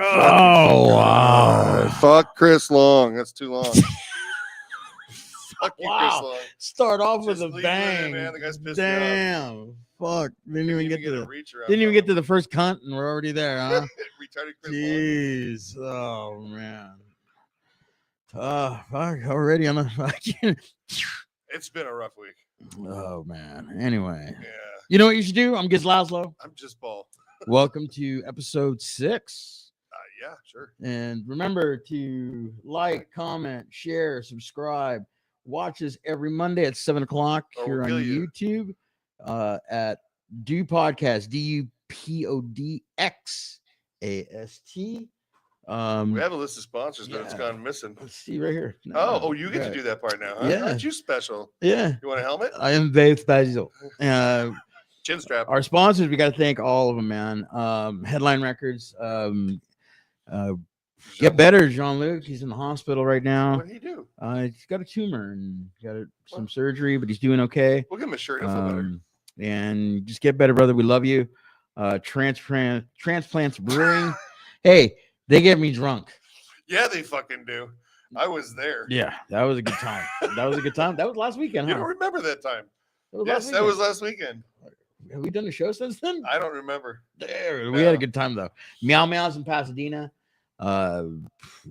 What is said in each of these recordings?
Oh, wow. Fuck Chris Long. That's too long. Fuck you, Chris Wow. Long. Start off with Just a leave it in, bang. man. The guy's pissed me off. Damn. Fuck. Didn't even get to a reach around. didn't even get to the first cunt and we're already there, huh? Retarded Chris Jeez. Oh man. Fuck already on a It's been a rough week. Oh man. Anyway. Yeah. You know what you should do? I'm Gizz Lazlo. I'm just Paul. Welcome to episode 6. Yeah, sure. And remember to like, comment, share, subscribe. Watch us every Monday at 7 o'clock here on YouTube at Do Podcast, DUPODXAST. We have a list of sponsors, but it's gone missing. Let's see right here. No, you get to do that part now, huh? Yeah. Aren't you special? Yeah. You want a helmet? I am very special. Chin strap. Our sponsors, we got to thank all of them, man. Headline Records. Get better, Jean-Luc. He's in the hospital right now. What did he do? He's got a tumor and got some surgery, but he's doing okay. We'll give him a shirt. He'll feel better. And just get better, brother. We love you. Transplants Brewing. Hey, they get me drunk. Yeah, they fucking do. I was there. Yeah, that was a good time. That was a good time. That was last weekend, You huh? don't remember that time? Yes, that was last weekend. Have we done a show since then? I don't remember. There, we had a good time though. MEOWZ in Pasadena.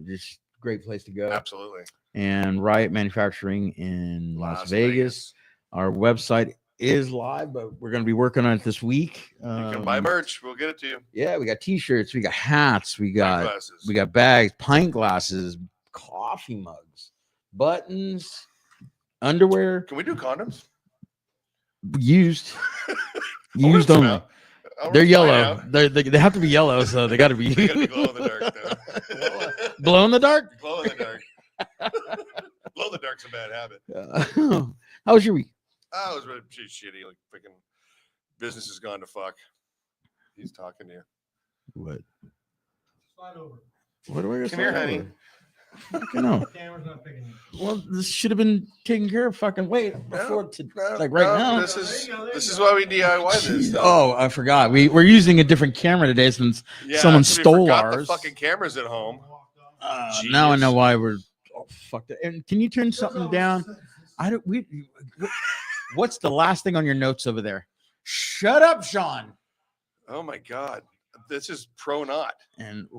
Just great place to go. Absolutely. And Riot Manufacturing in Las Vegas. Our website is live, but we're going to be working on it this week. You can buy merch. We'll get it to you. Yeah, we got t-shirts, we got hats, we got bags, pint glasses, coffee mugs, buttons, underwear. Can we do condoms? Used only. They're yellow. They have to be yellow, so they got to be. They got to be glow in the dark. Glow in the dark. Glow in the dark. Glow in the dark's a bad habit. How was your week? Oh, it was really shitty. Like freaking business has gone to fuck. He's talking to you. What? Slide over. What do I got? Come here, honey. Fucking no. Camera's not picking you. Well, this should have been taken care of. Fucking wait before right now. This is why we DIY this. Oh, I forgot. We're using a different camera today since someone stole ours. The fucking cameras at home. Now I know why we're fucked up. And can you turn something down? What's the last thing on your notes over there? Shut up, Sean. Oh my God, this is pro not. And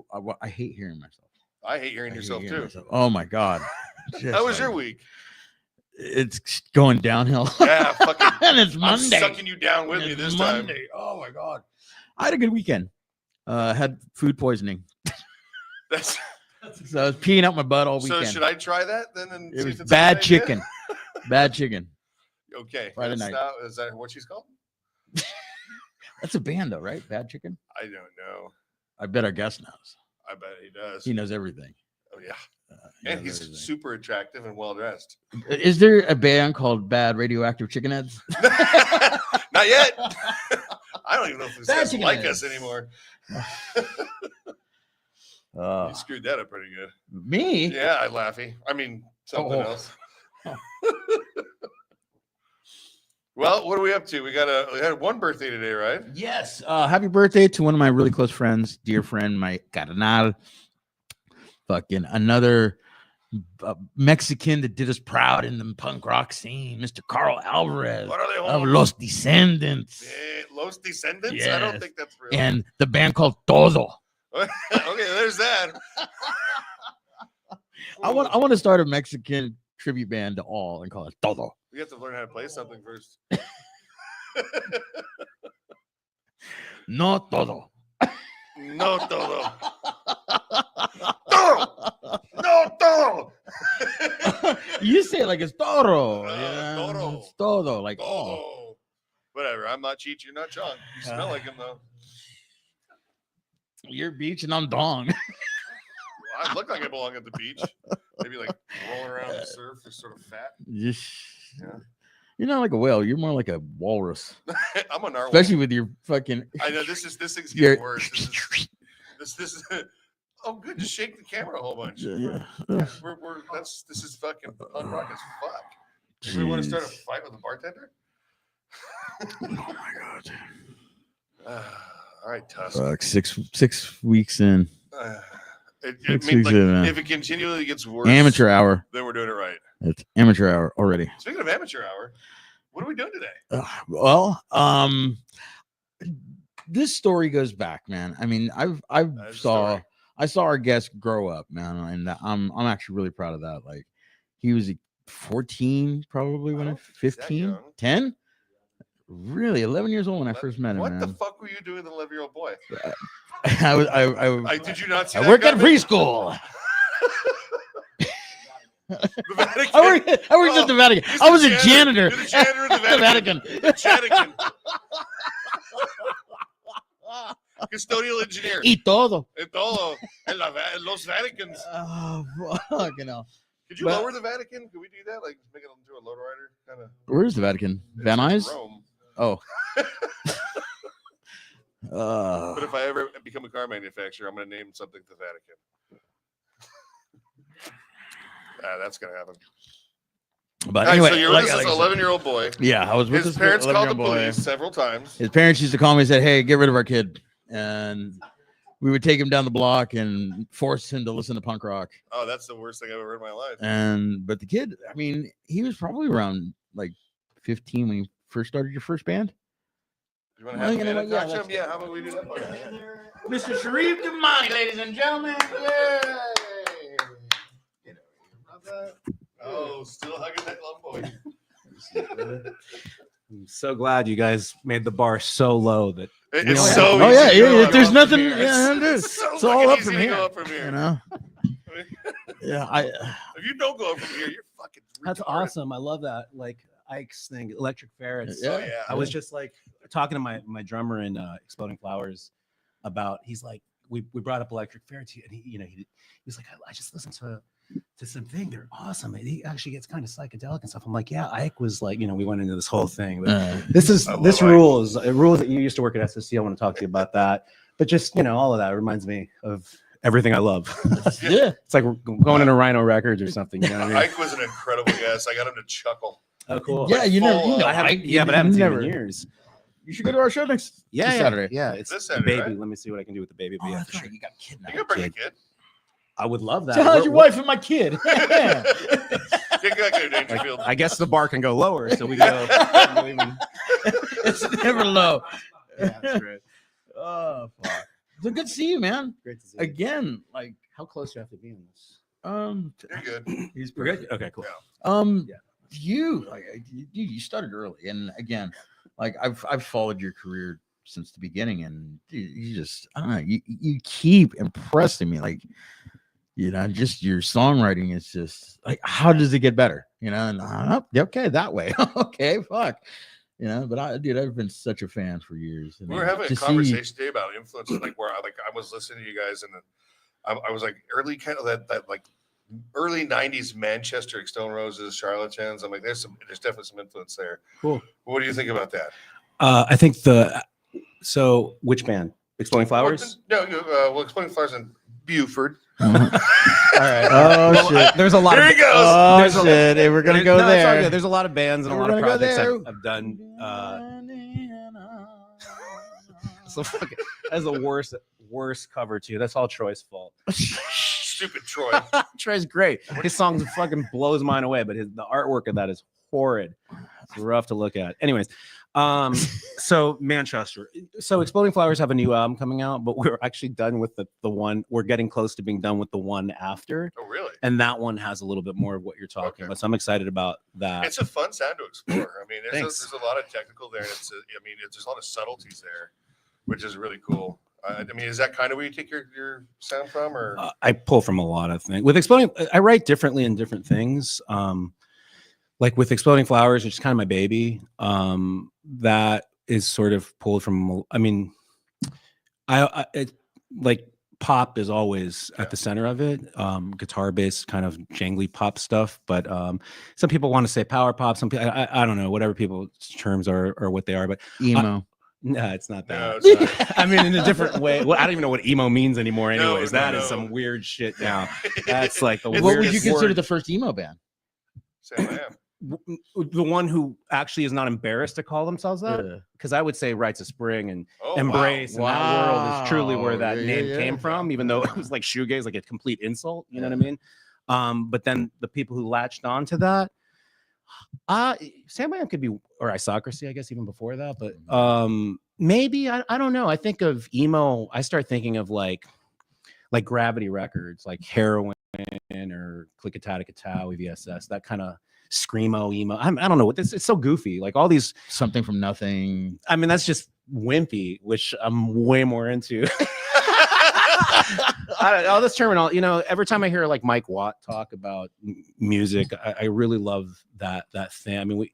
I hate hearing myself. I hate hearing yourself too. Oh my God. How was your week? It's going downhill. Yeah, fucking. And it's Monday. I'm sucking you down with me this time. Oh my God. I had a good weekend. Had food poisoning. So I was peeing out my butt all weekend. So should I try that then? And it was bad chicken. Bad chicken. Okay. Friday night. Is that what she's called? That's a band though, right? Bad Chicken? I don't know. I bet our guest knows. I bet he does. He knows everything. Oh yeah. And he's super attractive and well dressed. Is there a band called Bad Radioactive Chicken Heads? Not yet. I don't even know if this guys like us anymore. You screwed that up pretty good. Me? Yeah, I laughy. I mean something else. Well, what are we up to? We had one birthday today, right? Yes. Happy birthday to one of my really close friends, dear friend, my carnal. Fucking another Mexican that did us proud in the punk rock scene, Mr. Carl Alvarez of Los Descendants. Los Descendants? Yes. I don't think that's real. And the band called Todo. Okay, there's that. I want to start a Mexican tribute band to all and call it Todo. We have to learn how to play something first. No todo. No todo. Toro. No todo. You say it like it's toro. Toro. It's todo. Like Whatever. I'm not Cheech. You're not John. You smell like him though. You're beach and I'm dong. I look like I belong at the beach. Maybe like rolling around the surf or sort of fat. Yeah. You're not like a whale. You're more like a walrus. I'm a narwhal. Especially with your fucking. I know this thing's getting worse. This is. Oh, good. Just shake the camera a whole bunch. Yeah. This is fucking punk rock as fuck. Do we want to start a fight with a bartender? Oh my God. All right, Tusk. Fuck, 6 weeks in. If it continually gets worse, Amateur hour. then we're doing it right. It's amateur hour already. Speaking of amateur hour, what are we doing today? This story goes back, man. I mean, I saw our guest grow up, man, and I'm actually really proud of that. Like, he was 14 probably when 15, 10. Really, 11 years old when I first met him. What man. the fuck were you doing with an 11-year-old boy? Did you not see I that work at coming? preschool. The Vatican. I worked at the Vatican. I was a janitor. You're the janitor of the The Vatican. Vatican. Custodial engineer. Y todo. En todo. En Los Vaticans. Oh, fuck, you know. Could you lower the Vatican? Could we do that? Like, make it into a low rider? Kind of. Where's the Vatican? Van Nuys? Rome. Oh. But if I ever become a car manufacturer, I'm going to name something the Vatican. That's going to happen. But anyway, so you're with this 11-year-old boy. Yeah, I was with his this parents called the 11-year-old boy. police several times. His parents used to call me and said, "Hey, get rid of our kid," and we would take him down the block and force him to listen to punk rock. Oh, that's the worst thing I've ever heard in my life. But the kid, I mean, he was probably around like 15 when you first started your first band. You want to have him him? Yeah, how about we do that? Mr. Sharif Dumani, ladies and gentlemen. Yay! Oh, still hugging that love boy. I'm so glad you guys made the bar so low that It's so oh easy. yeah, there's nothing. Yeah, It's all up easy from to here. go up from here. You know. Yeah, if you don't go up from here, you're fucking. that's retarded. awesome. I love that. Like Ike's thing, electric ferrets. Yeah. Oh, yeah. I was just like talking to my drummer in Exploding Flowers about. He's like, we brought up electric ferrets, and he's like, I just listened to something. They're awesome. And he actually gets kind of psychedelic and stuff. I'm like, yeah. Ike was like, we went into this whole thing. But this rules. It rules that you used to work at SSC. I want to talk to you about that. But just all of that reminds me of everything I love. Yeah. It's like going into Rhino Records or something. You know what I mean? Ike was an incredible guest. I got him to chuckle. Oh, cool. Yeah, you know, I haven't. Yeah, but I haven't seen him in years. You should go to our show next Saturday. Yeah, it's This the Saturday, baby. right? Let me see what I can do with the baby. Oh, Yeah, that's for right. sure. You got kidnapped. You can bring a kid. I would love that. So how's your wife and my kid? Yeah. Get back to Dangerfield. I guess the bar can go lower, so we go. It's never low. Yeah, that's great. Oh, fuck. So good to see you, man. Great to see you. Again, like, How close do you have to be in this? You're good. he's We're good. Okay, cool. Yeah. You started early, and again, like I've followed your career since the beginning, and you just I don't know, you keep impressing me, like just your songwriting is just like, how does it get better? And okay, that way. Okay, fuck. But I've been such a fan for years. We were having a conversation today about influences, like where I was listening to you guys, and I was like early kind of that like early 90s Manchester, like Stone Roses, Charlatans. I'm like, there's definitely some influence there. Cool. What do you think about that? I think so which band? Exploding Flowers? No, Exploding Flowers and Buford. All right. Oh shit! There's a lot There of he goes. Oh There's a- shit! Hey, we're gonna go No, it's all there. good. There's a lot of bands and a We're lot of gonna go projects there. I've done. So fucking, that's the worst cover too. That's all Troy's fault. Stupid Troy. Troy's great. His songs fucking blows mine away, but the artwork of that is horrid. It's rough to look at. Anyways, so Manchester. So Exploding Flowers have a new album coming out, but we're actually done with the one. We're getting close to being done with the one after, Oh, really? and that one has a little bit more of what you're talking Okay. about. So I'm excited about that. It's a fun sound to explore. I mean, Thanks. there's a lot of technical there. And there's a lot of subtleties there, which is really cool. I mean, is that kind of where you take your sound from, or? I pull from a lot of things. With Exploding, I write differently in different things. Like with Exploding Flowers, which is kind of my baby. That is sort of pulled from. I mean, like pop is always at the center of it. Guitar based kind of jangly pop stuff, but some people want to say power pop. Some people, I don't know, whatever people's terms are or what they are, but Emo. no, it's not that. No, it's not. I mean, in a different way. Well, I don't even know what emo means anymore. No, Anyways, no, that is no. some weird shit now. That's like the It's- What weirdest would you consider word. the first emo band? Sam I Am. the one who actually is not embarrassed to call themselves that, Yeah. because I would say Rites of Spring and Oh, Embrace and that world is truly where Wow. that Yeah, name yeah, came yeah. from, even though it was like shoegaze, like a complete insult. You know what I mean? But then the people who latched onto that, Sam could be, or Isocracy, I guess, even before that. But maybe I don't know. I think of emo. I start thinking of like Gravity Records, like Heroin or Clickataticatow, EVSS, that kind of screamo emo. I don't know what this. It's so goofy. Like all these Something from nothing. I mean, that's just wimpy, which I'm way more into. All this terminology, you know, every time I hear like Mike Watt talk about music, I really love that thing. I mean,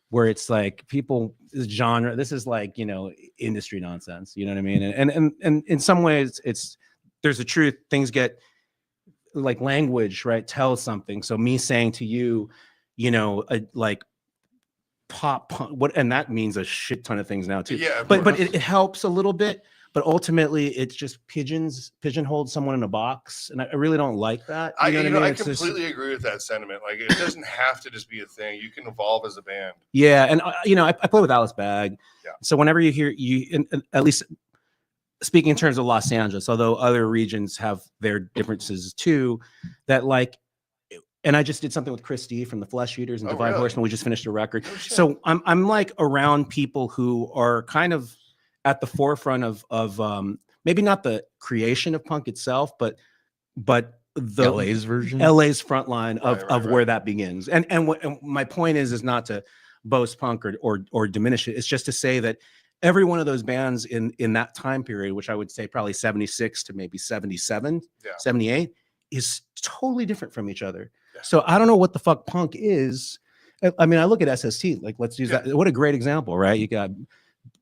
where it's like people genre. This is like, you know, industry nonsense. You know what I mean? And in some ways, there's a truth. Things get like language, right? Tells something. So me saying to you, you know, like pop punk, what, and that means a shit ton of things now too. Yeah, but it helps a little bit. But ultimately, it's just pigeonholed someone in a box, and I really don't like that. I It's completely agree with that sentiment. Like, it doesn't have to just be a thing. You can evolve as a band. Yeah, and you know, I play with Alice Bag. Yeah. So whenever you hear and at least speaking in terms of Los Angeles, although other regions have their differences too, that like. And I just did something with Christy from the Flesh Eaters and Divine Horseman. We just finished a record. Oh, shit. So I'm like around people who are kind of at the forefront of maybe not the creation of punk itself, but the LA's version. LA's front line of Right. where that begins. And my point is not to boast punk or diminish it. It's just to say that every one of those bands in that time period, which I would say probably 76 to maybe 77, 78, is totally different from each other. Yeah. So I don't know what the fuck punk is. I mean, I look at SST, like let's use that. What a great example, right? You got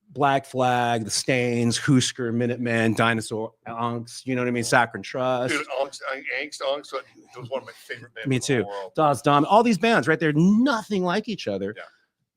Black Flag, The Stains, Husker, Minutemen, Dinosaur, Onks, you know what I mean? Saccharine Trust. Dude, Angst, it was one of my favorite bands. Me in the too. whole world. Daz Dom, all these bands, right? They're nothing like each other. Yeah.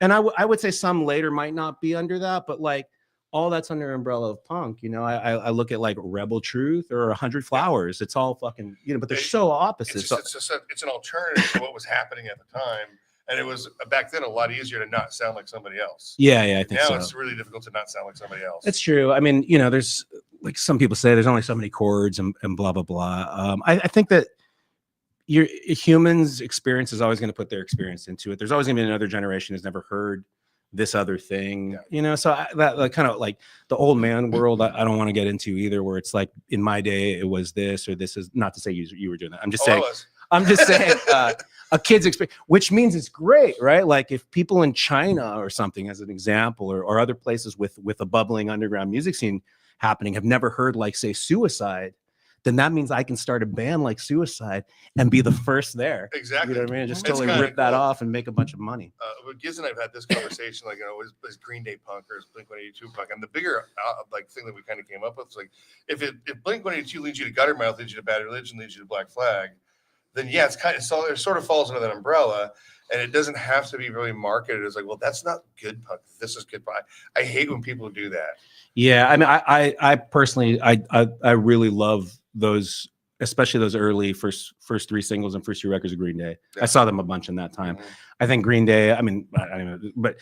And I would say some later might not be under that, but like all that's under umbrella of punk. You know, I look at like Rebel Truth or 100 Flowers. It's all fucking, you know, but they're so opposite. It's an alternative to what was happening at the time. And it was back then a lot easier to not sound like somebody else. Yeah, I think now so. it's really difficult to not sound like somebody else. It's true. I mean, you know, there's like some people say there's only so many chords and blah, blah, blah. I think that your humans' experience is always going to put their experience into it. There's always going to be another generation who's never heard this other thing, you know? So that kind of like the old man world, I don't want to get into either, where it's like in my day, it was this or this is not to say you were doing that. I'm just saying. I'm just saying a kid's experience, which means it's great, right? Like if people in China or something, as an example, or other places with a bubbling underground music scene happening, have never heard, like, say, Suicide, then that means I can start a band like Suicide and be the first there. Exactly. You know what I mean? Just It's totally kinda rip that cool. off and make a bunch of money. But Gizz and I've had this conversation, like, you know, is Green Day punk or is Blink-182 punk? And the bigger like thing that we kind of came up with is like, if Blink-182 leads you to Guttermouth, leads you to Bad Religion, leads you to Black Flag, then yeah, it's kind of, so it sort of falls under that umbrella, and it doesn't have to be really marketed as like, well, that's not good punk. This is good punk. I hate when people do that. Yeah, I mean, I personally, I really love those, especially those early first three singles and first two records of Green Day. Yeah. I saw them a bunch in that time. Mhm. I think Green Day, I mean, I don't know, but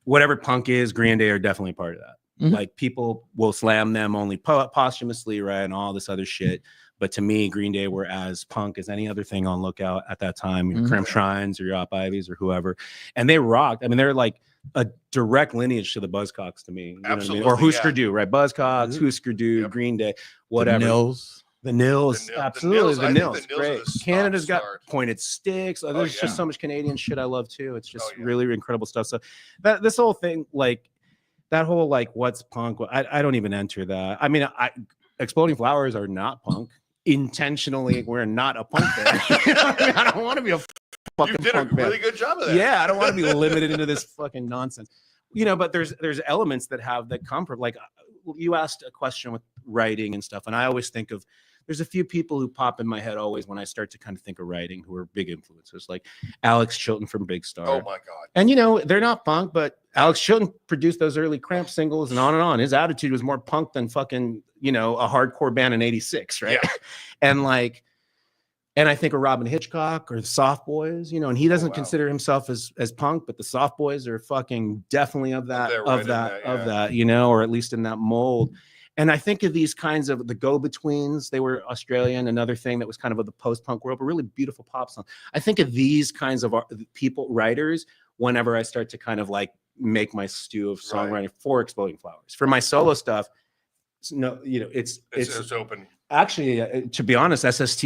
whatever punk is, Green Day are definitely part of that. Mhm. Like people will slam them only posthumously, right, and all this other shit. But to me, Green Day were as punk as any other thing on Lookout at that time, your Mhm. Crimp Shrines or your Op Ivies or whoever. And they rocked. I mean, they're like a direct lineage to the Buzzcocks to me. You know what I mean? Absolutely, Or Husker yeah. Du, right? Buzzcocks, Mhm. Husker Du, Yep. Green Day, whatever. The Nils. The Nils, The Nils- absolutely. I The think Nils, the Nils are great. the stop Canada's got start. Pointed Sticks. There's yeah. just so much Canadian shit I love too. It's just Oh, yeah. really incredible stuff. So this whole thing, like that whole like what's punk? I don't even enter that. I mean, Exploding Flowers are not punk. Intentionally, we're not a punk band. You know what I mean? I don't want to be a You fucking did a punk band. really good job of that. Yeah, I don't want to be limited into this fucking nonsense. You know, but there's elements that come from, like, you asked a question with writing and stuff, and I always think of, there's a few people who pop in my head always when I start to kind of think of writing who are big influences, like Alex Chilton from Big Star. Oh my God. And you know, they're not punk, but Alex Chilton produced those early Cramp singles and on and on. His attitude was more punk than fucking, you know, a hardcore band in '86, right? Yeah. And like, And I think of Robin Hitchcock or the Soft Boys, you know, and he doesn't wow. consider himself as punk, but the Soft Boys are fucking definitely of that, there, of right in that, you know, or at least in that mold. And I think of these kinds of the Go-Betweens. They were Australian, another thing that was kind of the post-punk world, but really beautiful pop song. I think of these kinds of people, writers, whenever I start to kind of like make my stew of songwriting for Exploding Flowers. For my solo stuff, no, you know, it's open. Actually, to be honest, SST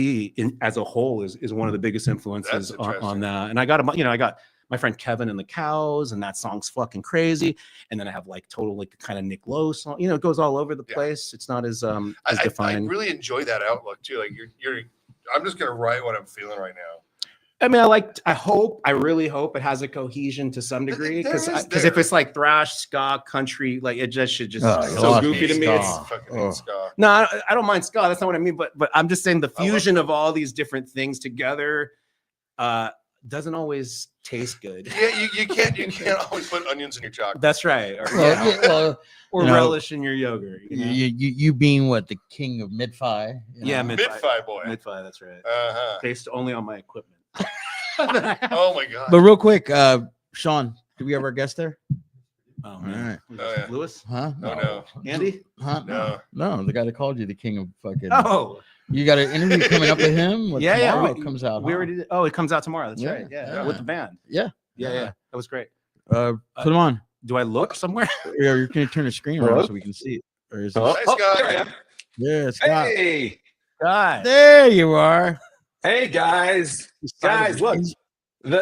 as a whole is one of the biggest influences on that. And I got I got my friend Kevin and the Cows, and that song's fucking crazy. And then I have like total like kind of Nick Lowe song. You know, it goes all over the place. It's not as defined. I really enjoy that outlook too. Like you're I'm just gonna write what I'm feeling right now. I mean, I really hope it has a cohesion to some degree, because if it's like thrash, ska, country, like it just should just so goofy to me. It's ska. No, I don't mind ska. That's not what I mean. But I'm just saying the fusion of all these different things together doesn't always taste good. Yeah, you can't always put onions in your chocolate. That's right. Or relish in your yogurt. You know? You being what, the king of mid-fi? Yeah, mid-fi boy. Mid-fi, that's right. Uh-huh. Based only on my equipment. Oh my god. But real quick, Sean, do we have our guest there? Oh man. Oh, yeah. Lewis? Huh? No. Andy? Huh? No. The guy that called you the king of fucking. Oh. You got an interview coming up with him? Tomorrow it comes out. We already did. Oh, it comes out tomorrow. That's Yeah. right. Yeah. Yeah. With the band. Yeah. That was great. Put him on. Do I look somewhere? Yeah, you're gonna turn the screen around so we can see it. Or is it? Nice guy. There I am. Yeah, Scott. Hey, God. There you are. hey guys, look.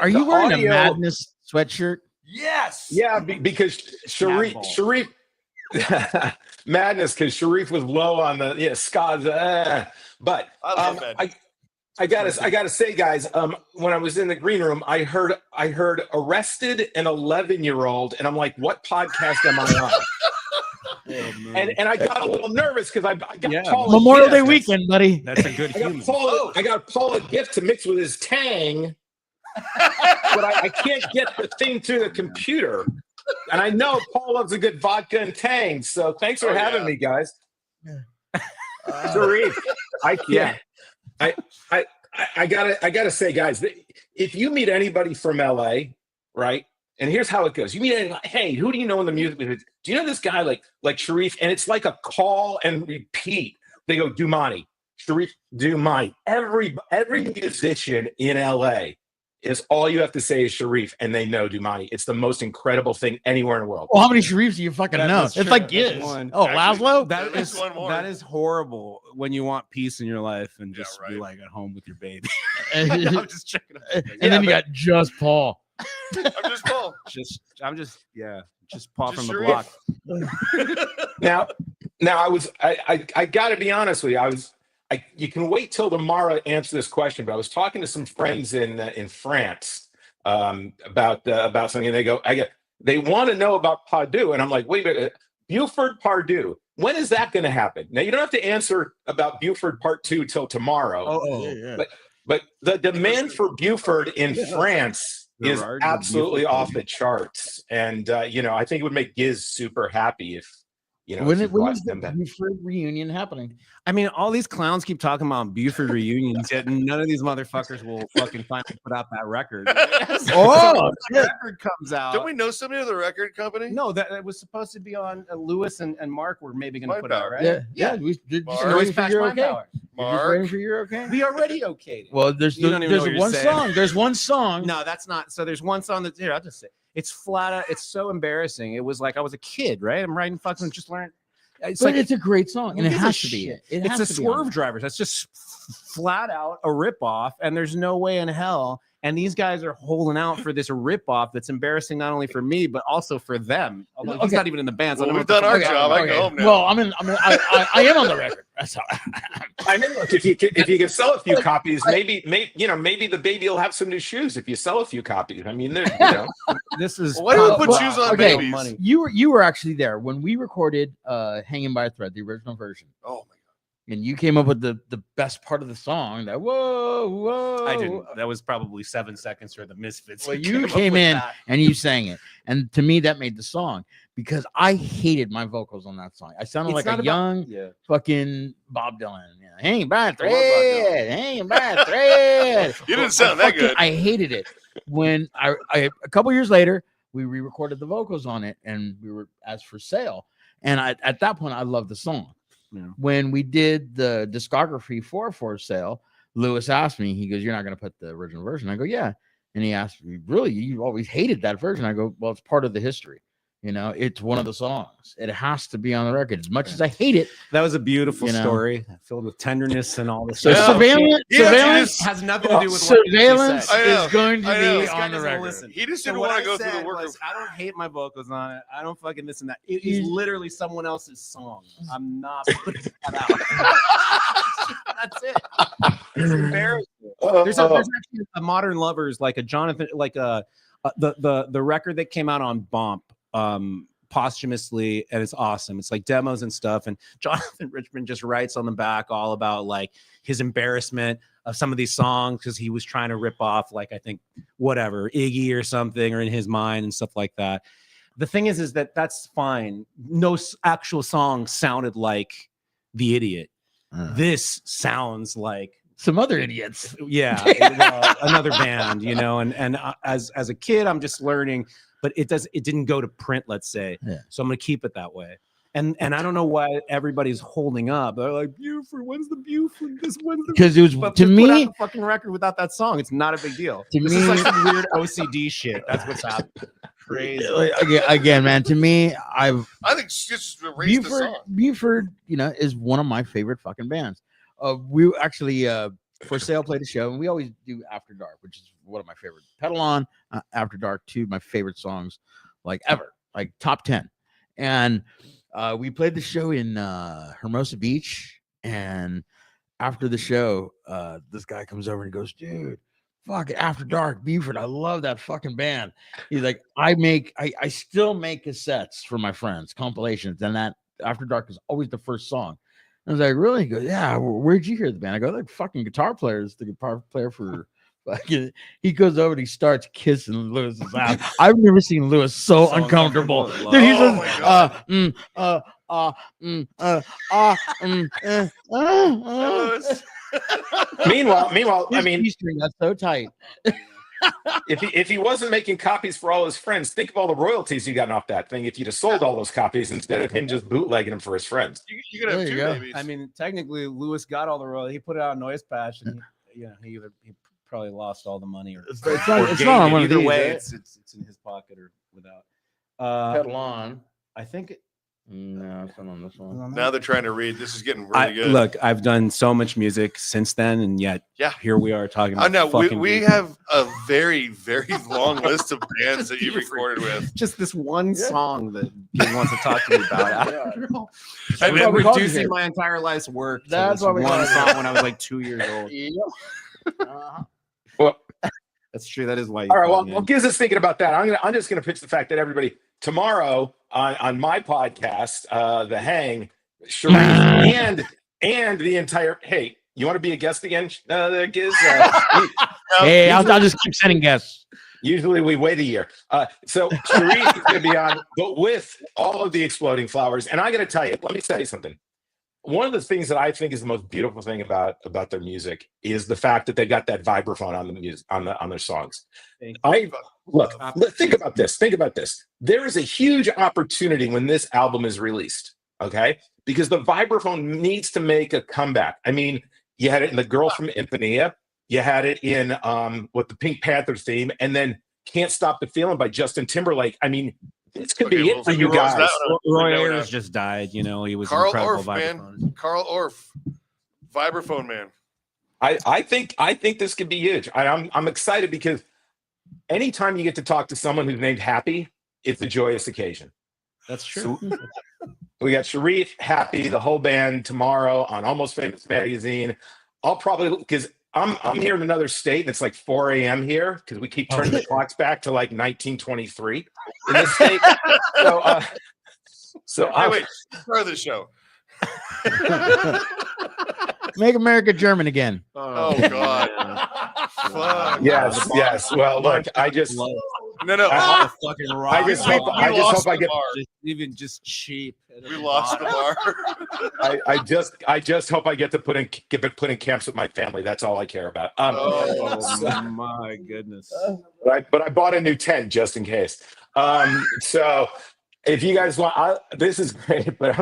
Are you wearing audio- a Madness sweatshirt? Yes. Yeah, because Sharif Madness, because Sharif was low on the ska. But I love Madness. I gotta say, guys, when I was in the green room, I heard arrested an 11-year-old, and I'm like, what podcast am I on? And I got a little nervous because I got Paul Memorial Day weekend, buddy. That's a good human. I got Paul a gift to mix with his Tang, but I can't get the thing through the computer. And I know Paul loves a good vodka and Tang, so thanks for having me, guys. Sharif, I gotta say, guys, if you meet anybody from LA, right? And here's how it goes: you meet anybody, hey, who do you know in the music business? Do you know this guy like Sharif? And it's like a call and repeat. They go, Dumani, Sharif, Dumani. Every musician in LA is all you have to say is Sharif, and they know Dumani. It's the most incredible thing anywhere in the world. Well, how many Sharifs do you fucking know? That's it's true. like That's Gizz. one. Oh, Actually, Lazlo? That is horrible when you want peace in your life and just be right. like at home with your baby. and I'm just checking. then you got just Paul. I'm just Paul. Just Paul Just from the Sharif. block. Now I got to be honest with you. You can wait till tomorrow to answer this question, but I was talking to some friends in France about something. And they want to know about Pardue, and I'm like, wait a minute, Buford Pardue. When is that going to happen? Now you don't have to answer about Buford Part 2 till tomorrow. Yeah. But the demand for Buford in France is absolutely off the charts, and I think it would make Gizz super happy if When is the Buford reunion happening? I mean, all these clowns keep talking about Buford reunions, yet none of these motherfuckers will fucking finally put out that record. Oh, the record comes out. Don't we know somebody with a record company? No, that it was supposed to be on Lewis and Mark were maybe going to put it out, right? Yeah. We just Mark. waiting for your okay. Mark. Waiting for your okay. We already okayed it. Well, there's You don't even know what you're one saying. song. There's one song. No, that's not. So there's one song that's here. I'll just say it's flat out. It's so embarrassing. It was like I was a kid, right? I'm writing fucking just learn. It's But like it's a great song, and it has to be. It's the Swerve Drivers. That's just flat out a ripoff, and there's no way in hell. And these guys are holding out for this ripoff that's embarrassing not only for me but also for them. Although he's not even in the band. So Well, I we've don't know done what our the fuck job. I I'm go talking home now. Well, I am on the record. That's all. I mean, look, if you can sell a few copies, maybe the baby will have some new shoes if you sell a few copies. I mean, about. This is Why do we put shoes on okay. babies? money. You were actually there when we recorded "Hanging by a Thread," the original version. Oh my and you came up with the best part of the song. That whoa. I didn't. That was probably 7 seconds for the Misfits. Well, who you up came with in that. and you sang it, and to me that made the song because I hated my vocals on that song. I sounded It's like not a about- young Yeah. fucking Bob Dylan. You know, hang by a I love Bob thread, hang by a thread. You didn't sound that good. I hated it. When I a couple years later, we re-recorded the vocals on it, and we were as for sale. And at that point, I loved the song. Yeah. When we did the discography for sale, Lewis asked me, he goes, "You're not going to put the original version?" I go, "Yeah." And he asked me, "Really? You always hated that version?" I go, "Well, it's part of the history. You know, it's one of the songs. It has to be on the record. As much as I hate it." That was a beautiful You know. story filled with tenderness and all this. So stuff. surveillance, Yeah, surveillance, has nothing to do with what surveillance I know, is going to I know. be This guy on the doesn't record. listen. He just So didn't what want I to go through said the work was, of. I don't hate my vocals on it. I don't fucking this and that. It You- is literally someone else's song. I'm not putting that out. That's it. It's embarrassing. There's actually a Modern Lovers, like a Jonathan, like the record that came out on Bump posthumously, and it's awesome. It's like demos and stuff, and Jonathan Richmond just writes on the back all about like his embarrassment of some of these songs because he was trying to rip off, like, I think whatever, Iggy or something, or in his mind and stuff like that. The thing is that that's fine. No actual song sounded like The Idiot. This sounds like Some other idiots. yeah, another band, you know, and as a kid, I'm just learning, but it didn't go to print, let's say. Yeah. So I'm gonna keep it that way. And I don't know why everybody's holding up. They're like, Buford, when's the Buford? When's the Because it was but to just put out me. the fucking record without that song. It's not a big deal. To This me- is like some weird OCD shit. That's what's happening. Crazy. Again, man. To me, I think she just erased the song. Buford, you know, is one of my favorite fucking bands. We actually for sale played a show, and we always do After Dark, which is one of my favorite. Pedal On, After Dark, two of my favorite songs, like ever, like top 10. And we played the show in Hermosa Beach, and after the show, this guy comes over and goes, "Dude, fuck After Dark, Buford, I love that fucking band." He's like, I still make cassettes for my friends, compilations, and that After Dark is always the first song. I was like, "Really?" He goes, "Yeah, where'd you hear the band?" I go, "Like fucking guitar players, the guitar player for." He goes over and he starts kissing Lewis's ass. I've never seen Lewis so uncomfortable. uncomfortable. Dude, he's just, Meanwhile, I mean, that's so tight. if he wasn't making copies for all his friends, think of all the royalties he gotten off that thing. If you'd have sold all those copies instead of him just bootlegging them for his friends. You could have There you two go. babies. I mean, technically, Lewis got all the royalties. He put it out on Noise Patch, and he probably lost all the money, or It's or not gained on it. one of Either these, way, right? it's in his pocket or without. Pedal On. I think No, it's not on this one. Now they're trying to read. This is getting really good. Look, I've done so much music since then, and yet Yeah. here we are talking I about. know we fucking have a very, very long list of bands that you recorded with. just this one song that he wants to talk to me about. Yeah. And why I'm then we called you reducing here. my entire life's work to That's this why we one called you song here. when I was like 2 years old. Uh-huh. Well, That's true. That is why. You all right. called Well, me. Gizz is thinking about that. I'm just going to pitch the fact that everybody tomorrow on my podcast, The Hang, Sharif and the entire. Hey, you want to be a guest again, Gizz? Hey, I'll just keep sending guests. Usually we wait a year. So Sharif is going to be on, but with all of the Exploding Flowers. And I got to tell you, let me tell you something. One of the things that I think is the most beautiful thing about their music is the fact that they got that vibraphone on the music on their songs. Thank Look, think about this. Think about this. There is a huge opportunity when this album is released, okay? Because the vibraphone needs to make a comeback. I mean, you had it in The Girl from Ipanema. You had it in with the Pink Panther theme, and then Can't Stop the Feeling by Justin Timberlake. I mean, this could be it for you guys. Roy Ayers just died. You know, he was Carl incredible Orff, man. vibraphone. Carl Orff, vibraphone man. I think this could be huge. I'm excited because anytime you get to talk to someone who's named Happy, it's a joyous occasion. That's true. So we got Sharif, Happy, the whole band tomorrow on Almost Famous Magazine. I'll probably, because I'm here in another state and it's like 4 a.m. here because we keep turning the clocks back to like 1923 in this state. So Hey, wait, start of the show. Make America German again. Oh God. Fuck. Yes. Well, look, I just No. I- fucking I just hope I get even just cheap. We lost the bar. I just hope I get to put in camps with my family. That's all I care about. Oh my goodness. But I bought a new tent just in case. So if you guys want, this is great, but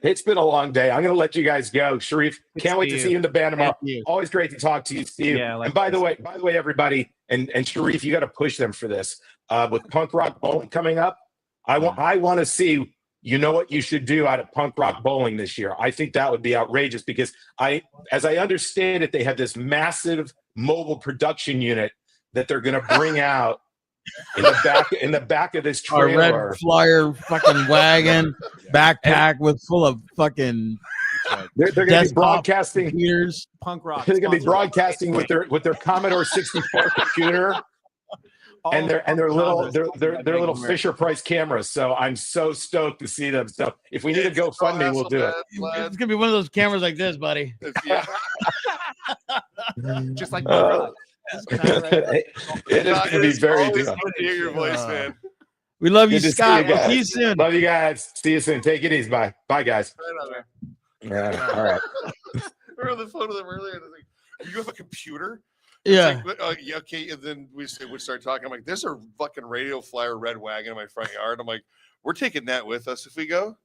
it's been a long day. I'm going to let you guys go. Sharif, can't wait to see you in the band tomorrow. Always great to talk to you, Steve. Yeah, and by the way, everybody, and Sharif, you got to push them for this. With Punk Rock Bowling coming up, I want to see, you know what you should do out of Punk Rock Bowling this year. I think that would be outrageous because as I understand it, they have this massive mobile production unit that they're going to bring out in the back of this Our trailer. red flyer fucking wagon, backpack with full of fucking. They're going to be broadcasting computers. Punk rock. They're going to be broadcasting with their Commodore 64 computer and their little Fisher Price cameras. So I'm so stoked to see them. So if we need a GoFundMe, we'll do it. It's gonna be one of those cameras like this, buddy. Yeah. Just like punk rock. It is going to be very always good. good to hear your voice, man. We love you, Good to see Scott. you We'll see you guys. soon. Love you guys. See you soon. Take it easy. Bye, guys. Right on there. Yeah. All right. We were on the phone with them earlier. And I was like, you have a computer? Yeah. Like, yeah, okay. And then we start talking. I'm like, there's a fucking radio flyer red wagon in my front yard. I'm like, we're taking that with us if we go.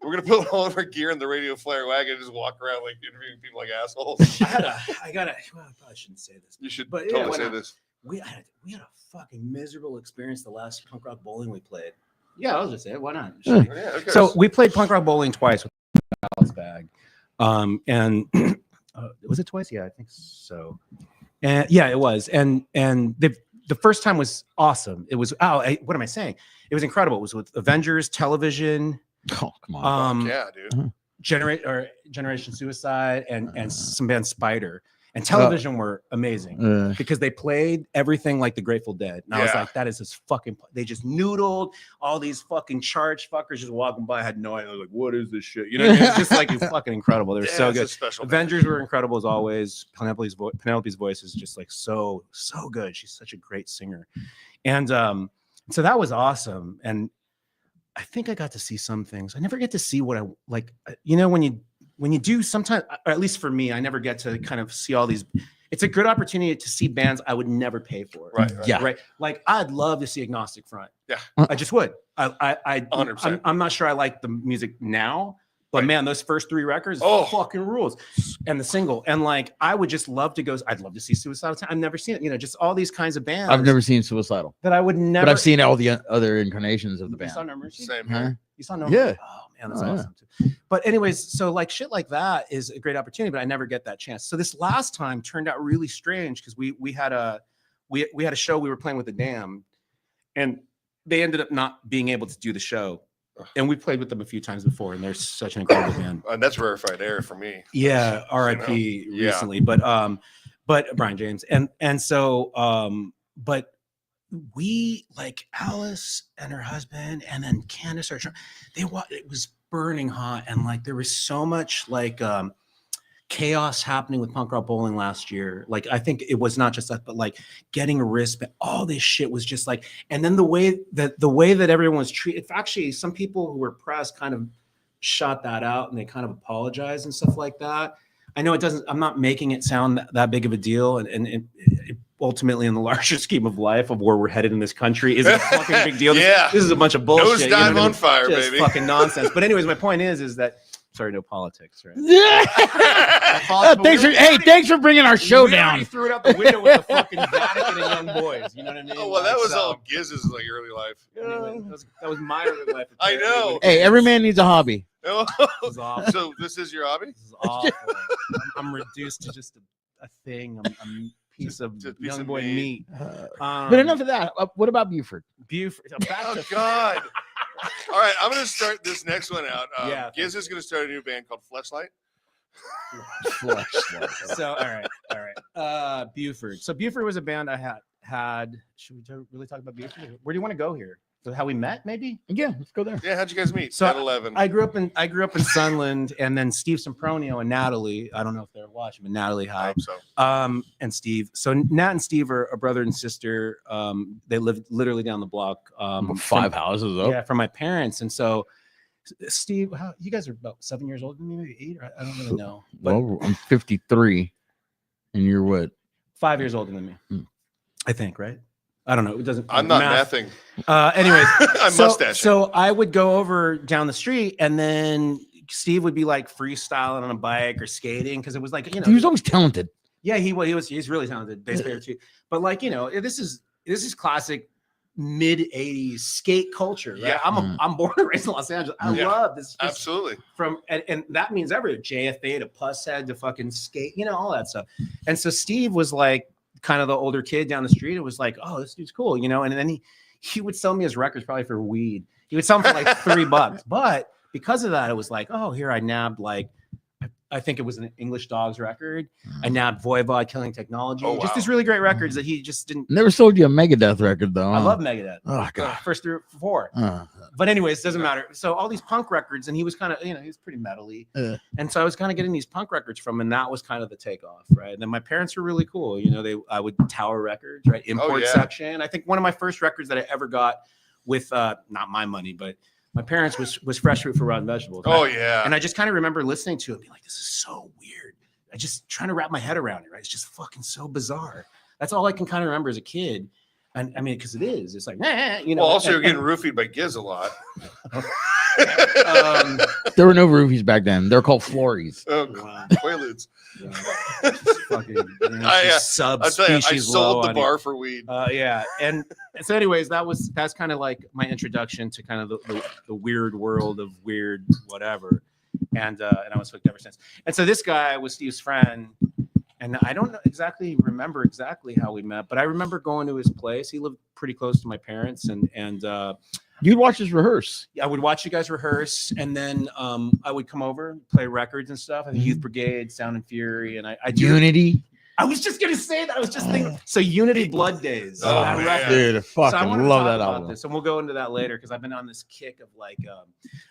We're gonna put all of our gear in the radio flyer wagon and just walk around like interviewing people like assholes. I probably shouldn't say this. You should But totally yeah, say why not? this. We had a fucking miserable experience the last punk rock bowling we played. Yeah, I'll just say it. Why not? Yeah. Yeah, okay. So we played punk rock bowling twice with Alice Bag, and was it twice? Yeah, I think so. And yeah, it was. And the first time was awesome. It was what am I saying? It was incredible. It was with Avengers, Television, Oh, come on. yeah, dude. Generation Suicide, and some band Spider. And Television were amazing because they played everything like the Grateful Dead. And I was Yeah. like, that is just fucking, they just noodled all these fucking charged fuckers just walking by. I had no idea. I was like, what is this shit? You know what I mean? It's just like, it's fucking incredible. They're so it's a good. special Avengers were incredible as always. Penelope's voice is just like so good. She's such a great singer. And so that was awesome. And I think I got to see some things. I never get to see what I like, you know, when you do sometimes, or at least for me, I never get to kind of see all these. It's a good opportunity to see bands I would never pay for. Right. Yeah. Right. Like I'd love to see Agnostic Front. Yeah. I just would. I 100%. I'm not sure I like the music now, but Right. man, those first 3 records, Oh. fucking rules. And the single. And like, I would just love to go. I'd love to see Suicidal Tendencies. I've never seen it. You know, just all these kinds of bands. I've never seen Suicidal, that I would never. but I've seen all the other incarnations of the You saw band. No Mercy? Same Huh? here. You saw No Yeah. Mercy? Oh man, that's Oh, yeah. awesome too. But anyways, so like shit like that is a great opportunity, but I never get that chance. So this last time turned out really strange because we had a show we were playing with the Dam, and they ended up not being able to do the show. And we played with them a few times before, and they're such an incredible band. And that's rarefied air for me. Yeah, R.I.P. Yeah. recently, but Brian James, and so but we like Alice and her husband, and then Candace, it was burning hot, and like there was so much like chaos happening with punk rock bowling last year. Like I think it was not just that, but like getting a wristband, all this shit was just like, and then the way that everyone was treated. Actually, some people who were press kind of shot that out and they kind of apologized and stuff like that. I know it doesn't, I'm not making it sound that big of a deal. And it ultimately in the larger scheme of life of where we're headed in this country is a fucking big deal. Yeah. This is a bunch of bullshit. Nosedive you know what I on mean? fire, Just baby. fucking nonsense. But anyways, my point is that, sorry, no politics, right? Thanks for bringing our show We already down. threw it out the window with the fucking Vatican and Young Boys. You know what I mean? Oh, well, that Like, was so- all Gizz's like early life. Anyway, that was my early life. I know. Hey, every man needs a hobby. This is awful. So this is your hobby? This is awful. I'm reduced to just a thing. I'm a piece of Just a piece young of boy meat. But enough of that. What about Buford? Buford. Oh, God. All right, I'm going to start this next one out. Yeah. Giz is going to start a new band called Fleshlight. So all right. Buford. So Buford was a band I had. Should we really talk about Buford? Where do you want to go here? how we met, maybe. Yeah, let's go there. Yeah, how'd you guys meet? So 10, 11. I grew up in Sunland, and then Steve Sempronio and Natalie. I don't know if they're watching, but Natalie, I hi. hope so. And Steve. So Nat and Steve are a brother and sister. They live literally down the block. Five houses up. Yeah, from my parents. And so Steve, you guys are about 7 years older than me, maybe 8. I don't really know. But Well, I'm 53, and you're what? 5 years older than me, I think, right? I don't know. It doesn't. I'm not math. mathing. Anyways, I'm mustache. So I would go over down the street, and then Steve would be like freestyling on a bike or skating because it was like He was always talented. Yeah, he's really talented bass player too. But like this is classic mid '80s skate culture. Right? Yeah. I'm born and raised in Los Angeles. I Yeah. love this. Absolutely. And that means everything. JFA to Pusshead to fucking skate, all that stuff. And so Steve was like kind of the older kid down the street. It was like, oh, this dude's cool, and then he would sell me his records probably for weed. He would sell them for like $3. But because of that, it was like, oh, here I nabbed like I think it was an English Dogs record. I nabbed Voivod Killing Technology. Oh, Just wow. these really great records that he just didn't. Never sold you a Megadeth record though. I huh? love Megadeth. Oh god. First 3 or 4. But anyways, doesn't matter. So all these punk records, and he was kind of, he was pretty metally. And so I was kind of getting these punk records from him, and that was kind of the takeoff, right? And then my parents were really cool. I would Tower Records, right? Import yeah. section. I think one of my first records that I ever got with not my money, but my parents was Fresh Fruit for Rotten Vegetables. Oh yeah. And I just kind of remember listening to it and being like, this is so weird. I just trying to wrap my head around it, right? It's just fucking so bizarre. That's all I can kind of remember as a kid. And I mean, because it is. It's like, Well, also you're getting roofied by Gizz a lot. There were no roofies back then. They're called flories. Oh, Wow. Quaaludes. Fucking, I subspecies sold low the on bar for weed. yeah. And so anyways, that's kind of like my introduction to kind of the weird world of weird whatever. And I was hooked ever since. And so this guy was Steve's friend. And I don't remember exactly how we met, but I remember going to his place. He lived pretty close to my parents, and You'd watch us rehearse. I would watch you guys rehearse, and then I would come over, play records and stuff. I think Youth Brigade, Sound and Fury, and I do. Unity. I was just gonna say that. I was just thinking. So Unity, Blood Days. Oh, that man. record. Dude, I So I fucking wanted to love talk that about album. this, and we'll go into that later because I've been on this kick of like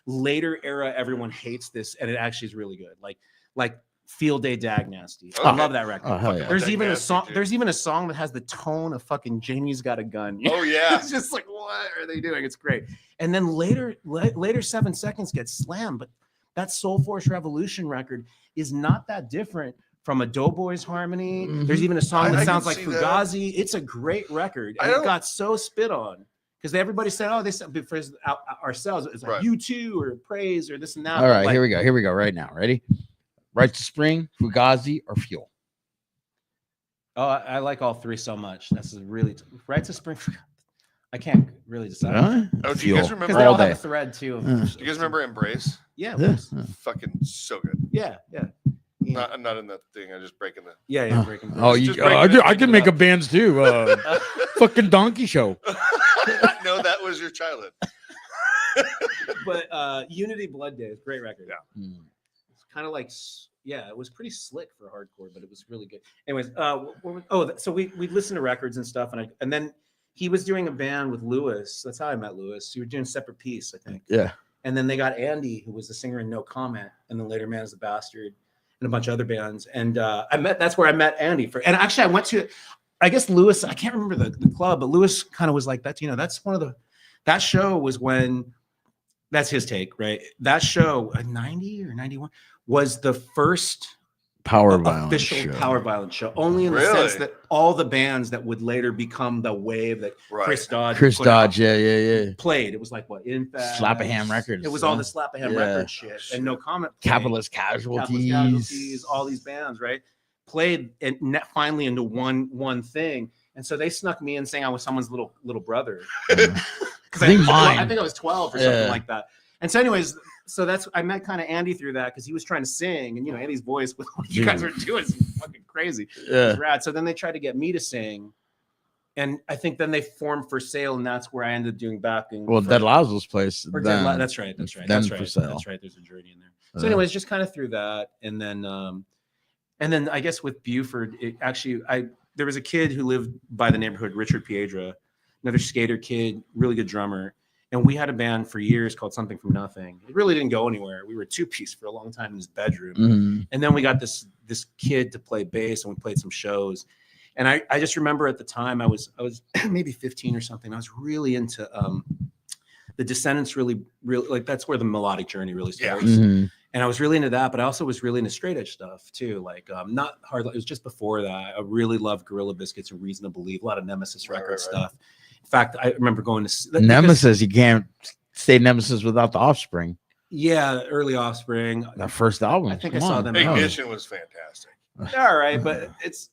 later era. Everyone hates this, and it actually is really good. Like Field Day Dag Nasty. I Okay. love that record. Oh hell yeah. There's Dag even a Nasty, song. dude. There's even a song that has the tone of fucking Jamie's Got a Gun. Oh yeah. It's just like, what are they doing? It's great. And then later 7 Seconds gets slammed, but that Soul Force Revolution record is not that different from a Doughboys harmony. Mhm. There's even a song I that can sounds like see that. Fugazi. It's a great record. I And it don't- got so spit on because everybody said, oh, they said for ourselves. It's like Right. U2 or Praise or this and that. All right, Like, here we go. Here we go. Right now. Ready? Right to Spring, Fugazi, or Fuel. Oh, I like all three so much. That's really Right to Spring. I can't really decide. Huh? Oh, do you guys Fuel. remember? Because they All all have day. a thread too. Uh. Do you guys remember Embrace? Yeah, Yeah. Fucking so good. yeah. I'm not in that thing. I'm just breaking the. Yeah, breaking. Oh, Just you, break I it can- up, I break can it make up. a bands too. Fucking Donkey Show. No, that was your childhood. But Unity Blood Days, great record. Yeah. It's kind of like, it was pretty slick for hardcore, but it was really good. Anyways, so we listened to records and stuff, and then he was doing a band with Lewis. That's how I met Lewis. You were doing Separate Piece, I think. Yeah. And then they got Andy, who was the singer in No Comment, and then later Man is a Bastard, and a bunch of other bands. And that's where I met Andy. And actually, I went to, I guess Lewis, I can't remember the club, but Lewis kind of was like, that's one of that show was when, that's his take, right? That show, 90 or 91, was the first Power Violence. official show. Power Violence show, only in the Really? sense that all the bands that would later become the wave that Right. Chris Dodge Chris put out Dodge. Yeah. played. It was like what? Infest, Slap-a-Ham Records, It was all yeah. the Slap-a-Ham Yeah. record shit. And No Comment. played. Capitalist Capitalist Casualties. Casualties, all these bands, right? Played and finally into one thing. And so they snuck me in saying I was someone's little brother. I think mine. I think I was 12 or something Yeah. like that. And so anyways, I met kind of Andy through that because he was trying to sing, and Andy's voice with what you guys are doing is fucking crazy. It Yeah. was rad. So then they tried to get me to sing, and I think then they formed For Sale, and that's where I ended up doing backing. Well, for- Dead Lazlo's place. or then- Dead that's right. then That's For right. Sale. That's right. There's a journey in there. So anyways, just kind of through that, and then I guess with Buford, there was a kid who lived by the neighborhood, Richard Piedra, another skater kid, really good drummer. And we had a band for years called Something from Nothing. It really didn't go anywhere. We were a 2-piece for a long time in his bedroom. Mhm. And then we got this kid to play bass, and we played some shows. And I just remember at the time I was maybe 15 or something. I was really into the Descendants, really like that's where the melodic journey really starts. Mhm. And I was really into that, but I also was really into straight edge stuff too. Like not hard. It was just before that. I really loved Gorilla Biscuits and Reason to Believe, a lot of Nemesis record stuff. In fact, I remember going to Nemesis. You can't say Nemesis without the Offspring. Yeah, early Offspring. The first album. I think Come I saw on. them. Ignition was fantastic. All right, but it's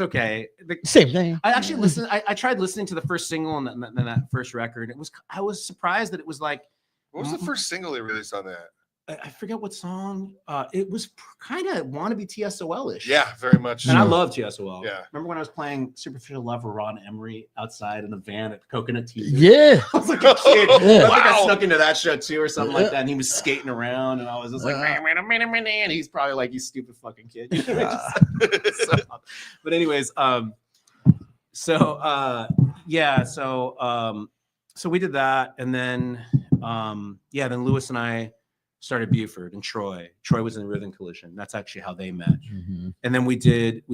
okay. Same thing. I actually listened. I tried listening to the first single and that first record. I was surprised that it was like. What was the first single they released on that? I forget what song. It was kind of wannabe TSOL-ish. Yeah, very much. And I so. love TSOL. Yeah. Remember when I was playing Superficial Love with Ron Emery outside in a van at Coconut Tea? Yeah. I was like a kid. Yeah. I think I Wow. snuck into that show too or something like that. And he was skating around and I was just like, and he's probably like, you stupid fucking kid. But anyways, so we did that. And then, then Lewis and I started Buford and Troy. Troy was in Rhythm Collision. That's actually how they met. Mhm. And then we did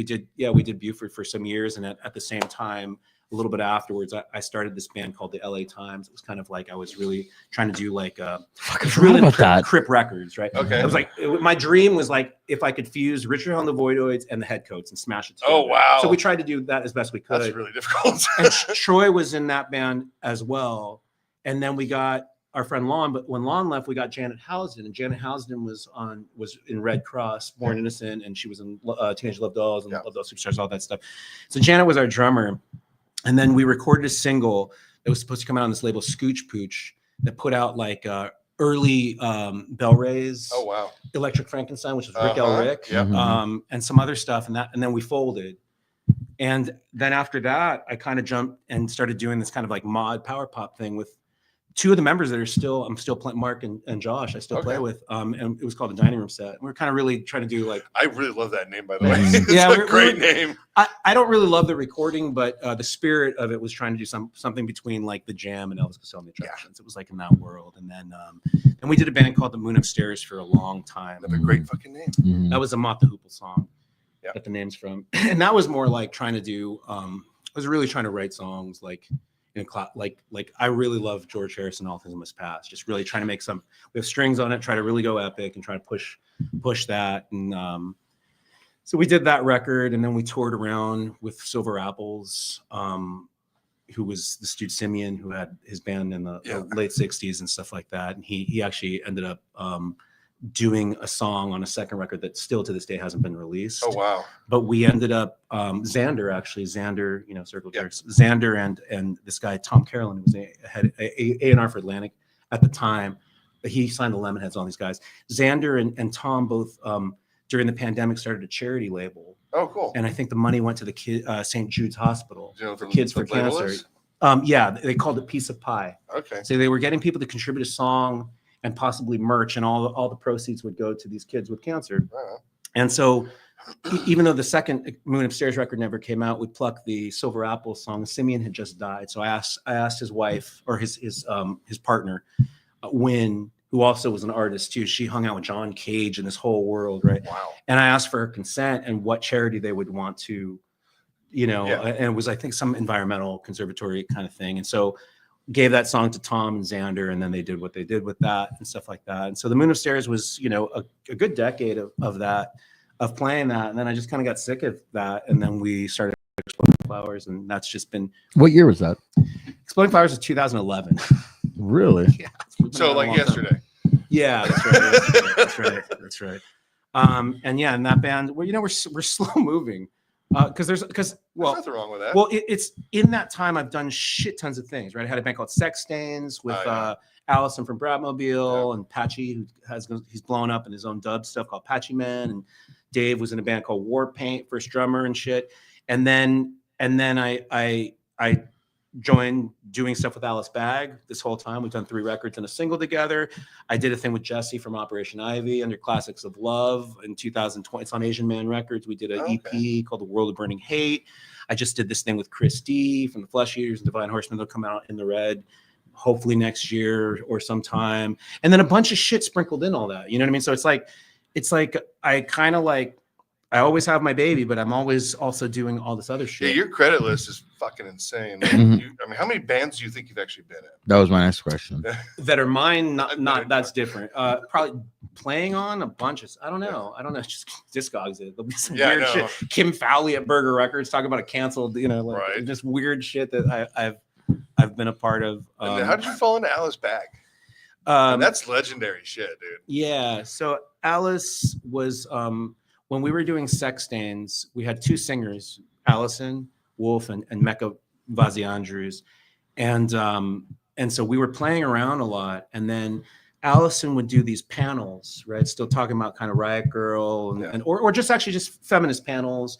Buford for some years. And at the same time, a little bit afterwards, I started this band called the LA Times. It was kind of like I was really trying to do like forgot about that. Crip records, right? Okay. I was like, my dream was like if I could fuse Richard on the Voidoids and the Headcoats and smash it together. Oh, wow. So we tried to do that as best we could. That's really difficult. And Troy was in that band as well. And then we got our friend Lon, but when Lon left, we got Janet Housden, and Janet Housden was in Red Cross, Born Innocent, and she was in Teenage Love Dolls and Love Dolls Superstars, all that stuff. So Janet was our drummer, and then we recorded a single that was supposed to come out on this label Scooch Pooch that put out like early Bell Ray's Oh, wow. Electric Frankenstein, which was Rick Elric, Yeah. and some other stuff, and then we folded. And then after that, I kind of jumped and started doing this kind of like mod power pop thing with two of the members that I'm still playing, Mark and Josh, I still play with. And it was called the Dining Room Set. We're kind of really trying to do like. I really love that name, by the way. It's Yeah, a great name. I don't really love the recording, but the spirit of it was trying to do something between like the Jam and Elvis Costello and the Attractions. It was like in that world. And then we did a band called the Moon Upstairs for a long time. Another great fucking name. Mhm. That was a Mott the Hoople song. Yeah. Got the names from. And that was more like trying to do. I was really trying to write songs like. Like I really love George Harrison, All Things Must Pass. Just really trying to make some. We have strings on it. Try to really go epic and try to push that. And so we did that record, and then we toured around with Silver Apples, who was this dude Simeon, who had his band in the late '60s and stuff like that. And he actually ended up doing a song on a second record that still to this day hasn't been released. Oh, wow. But we ended up Xander, Circle Jerks, Xander and this guy Tom Carolyn, who was had A&R for Atlantic at the time. He signed the Lemonheads, all these guys. Xander and Tom both during the pandemic started a charity label. Oh, cool. And I think the money went to the St. Jude's Hospital, Do you know what the Kids for label Cancer. is? They called it Piece of Pie. Okay. So they were getting people to contribute a song and possibly merch, and all the proceeds would go to these kids with cancer. Wow. And so, even though the second Moon Upstairs record never came out, we plucked the Silver Apple song. Simeon had just died, so I asked his wife or his partner, Wynn, who also was an artist too. She hung out with John Cage and this whole world, right? Wow. And I asked for her consent and what charity they would want to, and it was I think some environmental conservatory kind of thing, and so. Gave that song to Tom and Xander, and then they did what they did with that and stuff like that. And so the Moon Upstairs was, a good decade of that, of playing that. And then I just kind of got sick of that. And then we started Exploding Flowers, and that's just been. What year was that? Exploding Flowers was 2011. Really? Yeah. So like yesterday. Yeah, that's right. That's right. And that band, we're slow moving. There's There's nothing wrong with that. Well, it's in that time I've done shit tons of things, right? I had a band called Sex Stains with Allison from Bradmobile and Patchy, he's blown up in his own dub stuff called Patchy Man, and Dave was in a band called War Paint, first drummer and shit. And then I joined doing stuff with Alice Bag this whole time. We've done 3 records and a single together. I did a thing with Jesse from Operation Ivy under Classics of Love in 2020. It's on Asian Man Records. We did an EP called The World of Burning Hate. I just did this thing with Chris D from the Flesh Eaters and Divine Horsemen. They'll come out in the Red hopefully next year or sometime, and then a bunch of shit sprinkled in all that. You know what I mean? So it's like I kind of like I always have my baby, but I'm always also doing all this other Yeah, shit. your credit list is fucking insane. Like, Mhm. I mean, how many bands do you think you've actually been in? That was my next question. That are mine, not that's different. Probably playing on a bunch of I don't know, just Discogs. There'll be some Yeah, I weird know. shit. Kim Fowley at Burger Records talking about a canceled, like Right. just weird shit that I've been a part of. And then how did you fall into Alice Bag? And Um, that's legendary shit, dude. Yeah. So Alice was when we were doing Sex Stains, we had two singers, Allison Wolf and Mecca Vaziandrews. And so we were playing around a lot. And then Allison would do these panels, right? Still talking about kind of Riot Girl or just actually just feminist panels.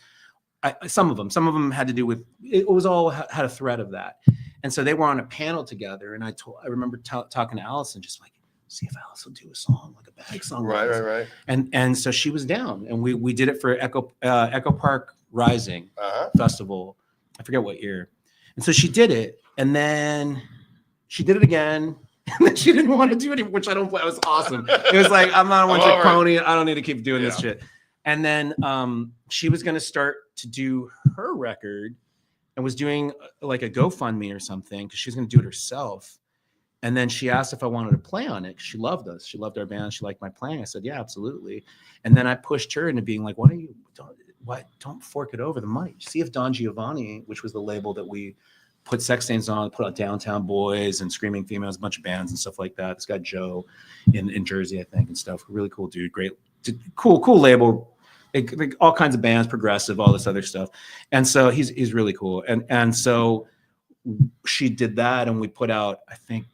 Some of them had to do with it was all had a thread of that. And so they were on a panel together. And I remember talking to Allison, just like, see if Alice will do a song, like a bag song. Right. And so she was down, and we did it for Echo Park Rising Festival. I forget what year. And so she did it, and then she did it again, and then she didn't want to do it, which I don't play. It was awesome. It was like, I'm not a one-trick pony. I don't need to keep doing this shit. And then she was going to start to do her record and was doing like a GoFundMe or something because she was going to do it herself. And then she asked if I wanted to play on it because she loved us. She loved our band. She liked my playing. I said, yeah, absolutely. And then I pushed her into being like, don't fork it over the money. See if Don Giovanni, which was the label that we put Sex Stains on, put out Downtown Boys and Screaming Females, a bunch of bands and stuff like that. This guy Joe in Jersey, I think, and stuff. Really cool dude. Great, cool label. Like all kinds of bands, progressive, all this other stuff. And so he's really cool. And so she did that, and we put out, I think,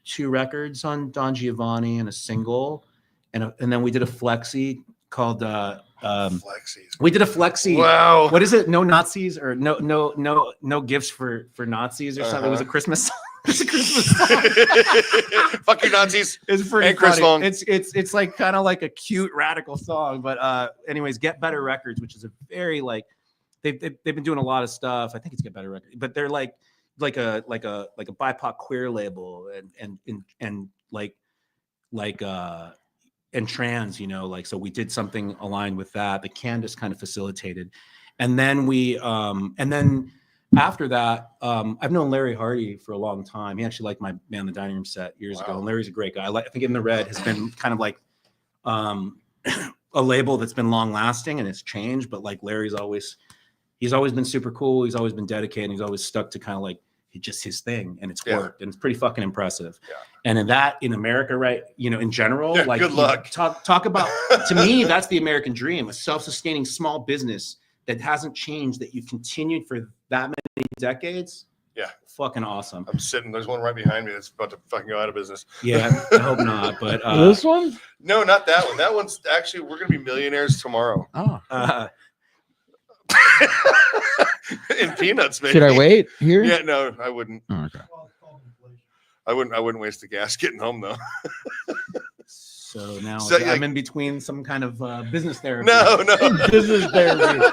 2 records on Don Giovanni and a single, and then we did a flexi called Flexies. we did a flexi. Wow. What is it? No Nazis or no gifts for Nazis or something. It was a Christmas song. It's a Christmas song. Fuck you, Nazis. It's pretty And Chris funny. Long. It's like kind of like a cute radical song, but anyways, Get Better Records, which is a very like they've been doing a lot of stuff. I think it's Get Better Records, but they're like a BIPOC queer label and trans, like, so we did something aligned with that. The Candace kind of facilitated. And then after that, I've known Larry Hardy for a long time. He actually liked my Man in the Dining Room set years ago. And Larry's a great guy. I think In the Red has been kind of like a label that's been long lasting and it's changed, but like Larry's he's always been super cool. He's always been dedicated. He's always stuck to kind of like just his thing, and it's worked, and it's pretty fucking impressive. Yeah. And in America, right, in general, like good luck. Talk about, to me, that's the American dream, a self-sustaining small business that hasn't changed, that you've continued for that many decades. Yeah. Fucking awesome. I'm sitting, there's one right behind me that's about to fucking go out of business. Yeah, I hope not, but this one? No, not that one. That one's actually, we're gonna be millionaires tomorrow. Oh. In peanuts, maybe. Should I wait here? Yeah, no, I wouldn't. Oh, okay. Well, it's called inflation. I wouldn't waste the gas getting home though. So now So, I'm in between some kind of business therapy. No. Business therapy.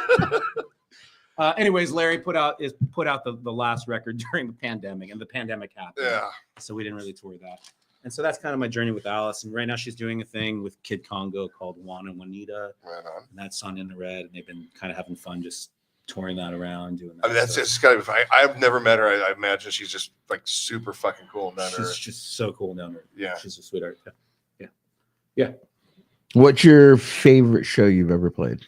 Anyways, Larry put out the last record during the pandemic, and the pandemic happened. Yeah. So we didn't really tour that. And so that's kind of my journey with Alice. And right now she's doing a thing with Kid Congo called Juan and Juanita. Right on. And that's on In the Red. And they've been kind of having fun just touring that around, doing that. I mean, that's it's gotta be. I've never met her. I imagine she's just like super fucking cool down there. She's just so cool down there. Yeah. She's a sweetheart. Yeah. What's your favorite show you've ever played?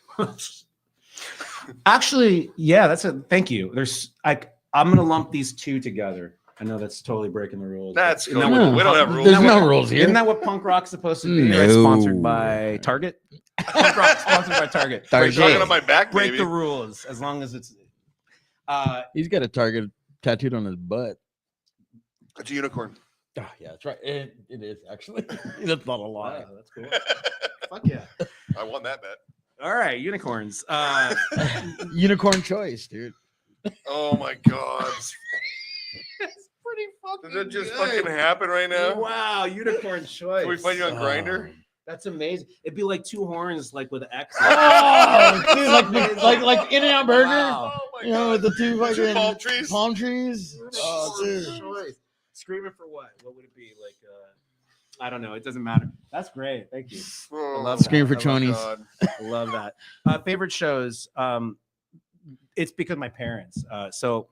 Actually, yeah, thank you. I'm gonna lump these two together. I know that's totally breaking the rules. That's Isn't cool. that what- We don't have rules. There's no rules here. Isn't that what punk rock's supposed to be? No. It's sponsored by Target. Punk rock sponsored by Target. You're talking on my back, Break baby. the rules as long as it's. He's got a target tattooed on his butt. It's a unicorn. Oh, yeah, that's right. It is actually. That's not a lie. Wow, that's cool. Fuck yeah! I won that bet. All right, unicorns. Unicorn choice, dude. Oh my god. It's pretty fucking. Does it just good. fucking happen right now? Wow, unicorn choice. Can we find you on Grinder? That's amazing. It'd be like two horns, like with X. Oh, dude, like In-N-Out Burger. Wow. Oh my You know, with the two Two fucking palm trees. palm trees. Oh, dude. Screaming for what? What would it be like? I don't know. It doesn't matter. That's great. Thank you. Oh, love Scream for oh my chonies. God. I love that. Favorite shows. It's because my parents. So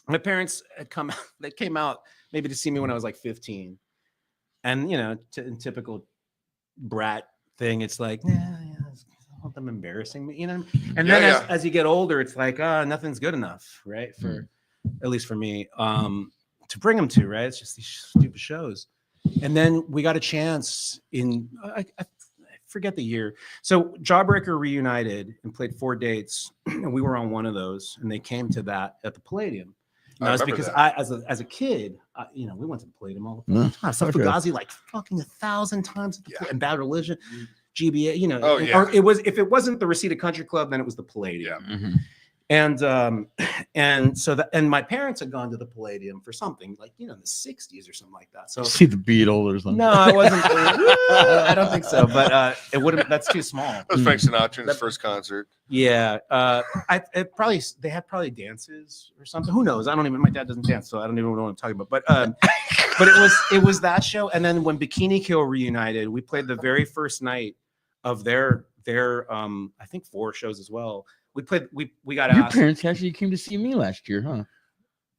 my parents had come. They came out maybe to see me when I was like 15, and you know, in typical brat thing, it's like, I want them embarrassing me, you know. And then as you get older, it's like, nothing's good enough, right? For at least for me, to bring them to, right? It's just these stupid shows. And then we got a chance in I forget the year. So Jawbreaker reunited and played 4 dates, and we were on one of those, and they came to that at the Palladium. And that's because that. as a kid, you know, we went to the Palladium all the time. So Fugazi like fucking 1,000 times, and Bad Religion, GBA, you know. Or it was, if it wasn't the Reseda Country Club, then it was the Palladium. Yeah. Mhm. And so that, and my parents had gone to the Palladium for something like, you know, in the 60s or something like that. So See the Beatles or something. no, I wasn't. I don't think so, but it would have. That's too small. That was Frank Sinatra's first concert. Yeah, they had probably dances or something. Who knows? I don't even. My dad doesn't dance, so I don't even know what I'm talking about. But it was that show. And then when Bikini Kill reunited, we played the very first night of their I think 4 shows as well. We got Your asked. parents actually came to see me last year, huh?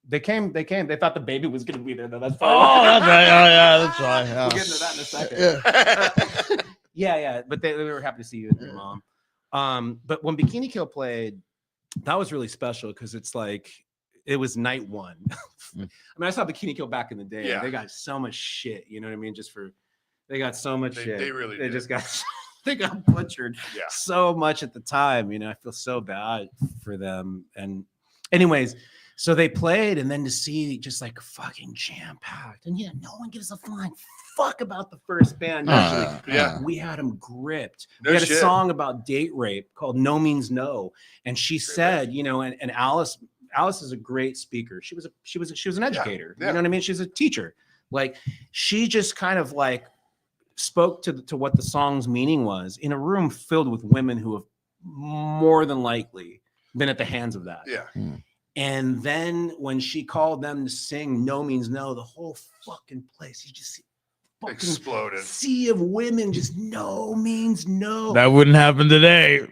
They came. They thought the baby was going to be there. Though. That's Oh, that's right. Oh, yeah, that's right. We'll get into that in a second. Yeah. But they were happy to see you and your mom. But when Bikini Kill played, that was really special because it's like it was night 1. I mean, I saw Bikini Kill back in the day. Yeah. They got so much shit. You know what I mean? They got so much shit. They really did. just got. They got butchered Yeah. so much at the time. You know, I feel so bad for them. And anyways, so they played, and then to see just like fucking jam packed, and no one gives a flying fuck about the first band. Yeah. We had them gripped. No We had shit. a song about date rape called "No Means No," and she said, you know, and Alice is a great speaker. She was an educator. Yeah. You know what I mean? She's a teacher. Like she just kind of like spoke to what the song's meaning was in a room filled with women who have more than likely been at the hands of that. Yeah. And then when she called them to sing "No Means No," the whole fucking place, you just see fucking Exploded. sea of women just "No means no." That wouldn't happen today.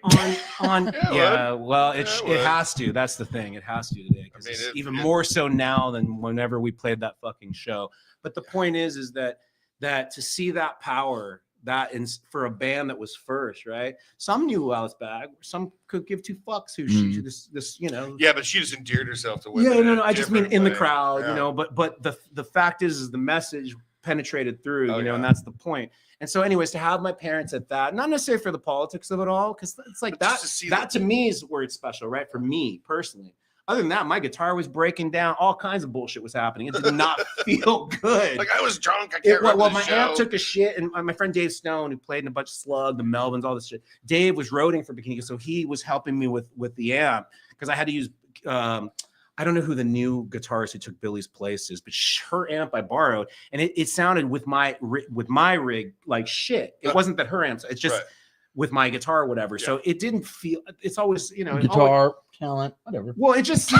on Yeah, well, it it would. has to. That's the thing. It has to today because I mean, it's it- even it- more so now than whenever we played that fucking show. But the point is that to see that power, that for a band that was first, right? Some knew I was bad. Some could give 2 fucks who she this, you know. Yeah, but she just endeared herself to women. Yeah, in no. a I just mean different in the way. crowd, Yeah. you know. But the fact is the message penetrated through, Oh, you know, yeah. and that's the point. And so, anyways, to have my parents at that, not necessarily for the politics of it all, because it's like But that. just to see That to me is where it's special, right? For me personally. Other than that, my guitar was breaking down. All kinds of bullshit was happening. It did not feel good. Like I was drunk. I can't remember Well, the my show. amp took a shit, and my friend Dave Stone, who played in a bunch of Slug, the Melvins, all this shit. Dave was roading for Bikini, so he was helping me with the amp because I had to use. I don't know who the new guitarist who took Billy's place is, but her amp I borrowed, and it sounded with my rig like shit. It wasn't that her amp. It's just Right. with my guitar or whatever. So it didn't feel. It's always Guitar, talent, whatever. well, it just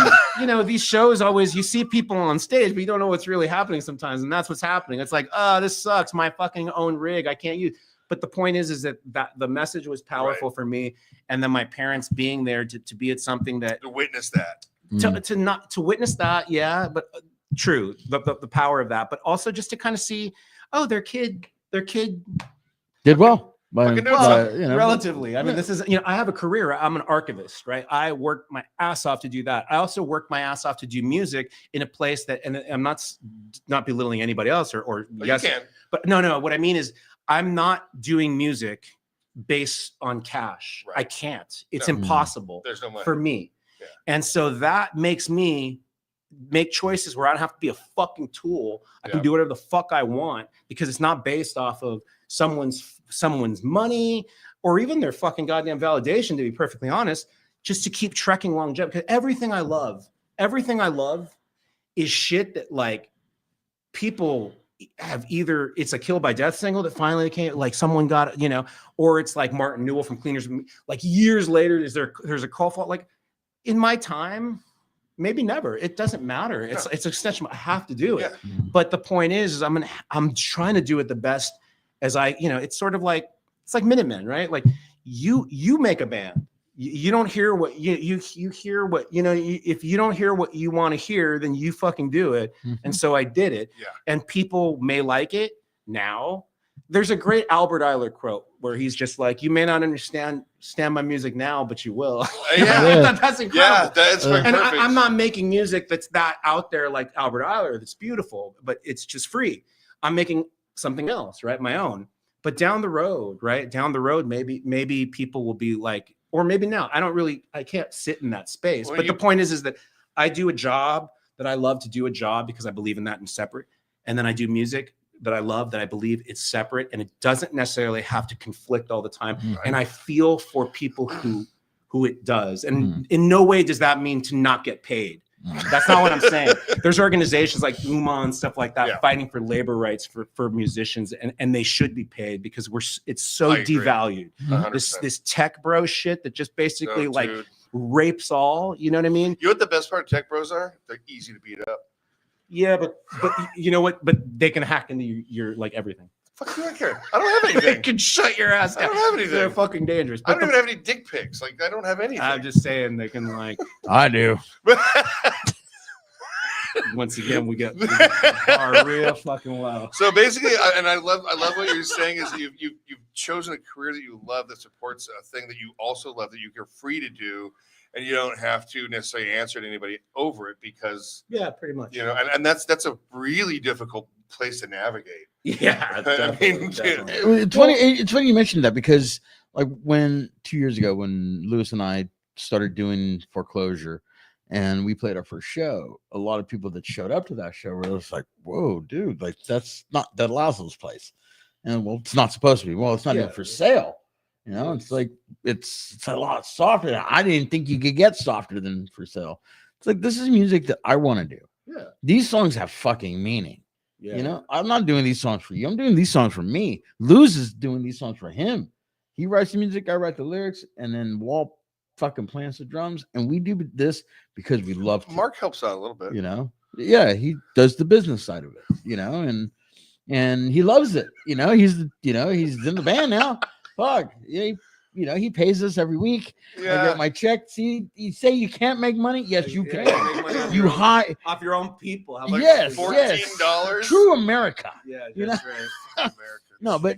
these shows always you see people on stage, but you don't know what's really happening sometimes, and that's what's happening. It's like, oh, this sucks. My fucking own rig, I can't use. But the point is that the message was powerful for me, and then my parents being there to be at something that To witness that. to witness that, yeah, but true, the power of that, but also just to kind of see, oh, their kid Did well. Fucking relatively. I mean, this is, I have a career. I'm an archivist, right? I work my ass off to do that. I also work my ass off to do music in a place that, and I'm not belittling anybody else or yes, You can. but no. What I mean is I'm not doing music based on cash. Right. I can't. It's No. impossible There's no money. for me. Yeah. And so that makes me make choices where I don't have to be a fucking tool. I can Yeah. do whatever the fuck I want because it's not based off of someone's money or even their fucking goddamn validation, to be perfectly honest, just to keep trekking longevity. Because everything I love is shit that like people have either it's a Kill by Death single that finally came, like someone got, or it's like Martin Newell from Cleaners. Like years later, there's a call for like in my time, maybe never. It doesn't matter. It's an extension. I have to do it. Yeah. But the point is I'm trying to do it the best as I, it's sort of like, it's like Minutemen, right? Like you make a band. You don't hear what you hear what, if you don't hear what you want to hear, then you fucking do it. And so I did it. Yeah. And people may like it now. There's a great Albert Eiler quote where he's just like, you may not understand my music now, but you will. Yeah. That's incredible. Yeah, that's And perfect. I'm not making music that's that out there like Albert Eiler. That's beautiful, but it's just free. I'm making something else, right? My own. But down the road, right? Down the road, maybe people will be like, or maybe now. I can't sit in that space. Well, but the point is that I do a job that I love to do a job because I believe in that and separate. And then I do music that I love, that I believe it's separate, and it doesn't necessarily have to conflict all the time. Right. And I feel for people who it does. And in no way does that mean to not get paid. That's not what I'm saying. There's organizations like UMA and stuff like that fighting for labor rights for musicians, and they should be paid because it's so devalued. 100%. This tech bro shit that just basically Dude. rapes all. You know what I mean? You know what the best part of tech bros are? They're easy to beat up. Yeah, but you know what? But they can hack into your like everything. Fuck you, I care. I don't have They anything. can shut your ass I down. don't have anything. They're fucking dangerous. I But don't even have any dick pics. Like I don't have anything. I'm just saying they can like. I do. Once again, we are real fucking low. So basically, I love what you're saying is you've chosen a career that you love that supports a thing that you also love that you're free to do, and you don't have to necessarily answer to anybody over it because Yeah, pretty much. and that's a really difficult place to navigate. Yeah, I mean, definitely. It's funny you mentioned that because like when 2 years ago when Lewis and I started doing Foreclosure and we played our first show, a lot of people that showed up to that show were just like, whoa, dude, like that's not that Lazlo's place. And well, it's not supposed to be. Well, it's not even for sale. It's like it's a lot softer. I didn't think you could get softer than for sale. It's like this is music that I want to do. Yeah. These songs have fucking meaning. Yeah. I'm not doing these songs for you. I'm doing these songs for me. Luz is doing these songs for him. He writes the music, I write the lyrics, and then Walt fucking plants the drums. And we do this because we love to. Mark helps out a little bit. Yeah, he does the business side of it, and he loves it. He's in the band now. Fuck. Yeah, he pays us every week. I get my check. See, you say you can't make money? Yes, you can. Make money off You your own- hire. off your own people. How Like Yes, $14. True America. Yeah, You that's right. Americans. No, but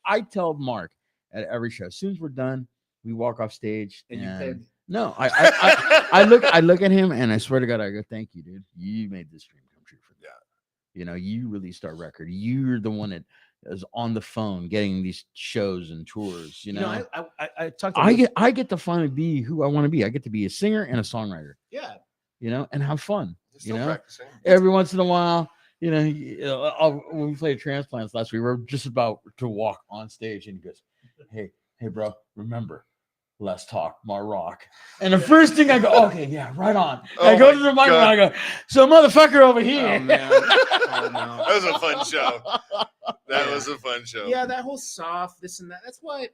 I tell Mark at every show, as soon as we're done, we walk off stage. And you pay. No, I look at him and I swear to God, I go, thank you, dude. You made this dream come true for me. You released our record. You're the one that is on the phone getting these shows and tours. I talked to I get to finally be who I want to be. I get to be a singer and a songwriter. Yeah. And have fun. Still practicing. Every once in a while, when we played Transplants last week, we were just about to walk on stage, and he goes, "Hey, bro, remember, let's talk more rock." And the first thing I go, "Okay, yeah, right on." I go to the mic and I go, "So, motherfucker over here." Oh, man. Oh, no. That was a fun show. That was a fun show. Yeah, that whole soft, this and that. That's why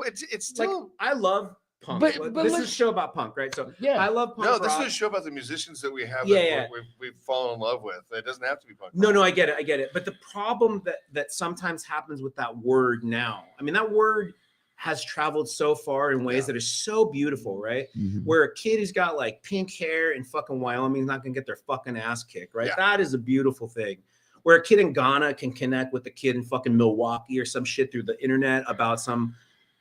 It's like still I love punk. But This like- is a show about punk, right? So Yeah. I love punk. no. This rock. is a show about the musicians that we have. Yeah, that we've fallen in love with. It doesn't have to be punk. No, I get it. But the problem that sometimes happens with that word now, I mean, that word has traveled so far in ways that are so beautiful, right? Mhm. Where a kid who's got like pink hair in fucking Wyoming is not gonna get their fucking ass kicked, right? Yeah. That is a beautiful thing. Where a kid in Ghana can connect with a kid in fucking Milwaukee or some shit through the internet about some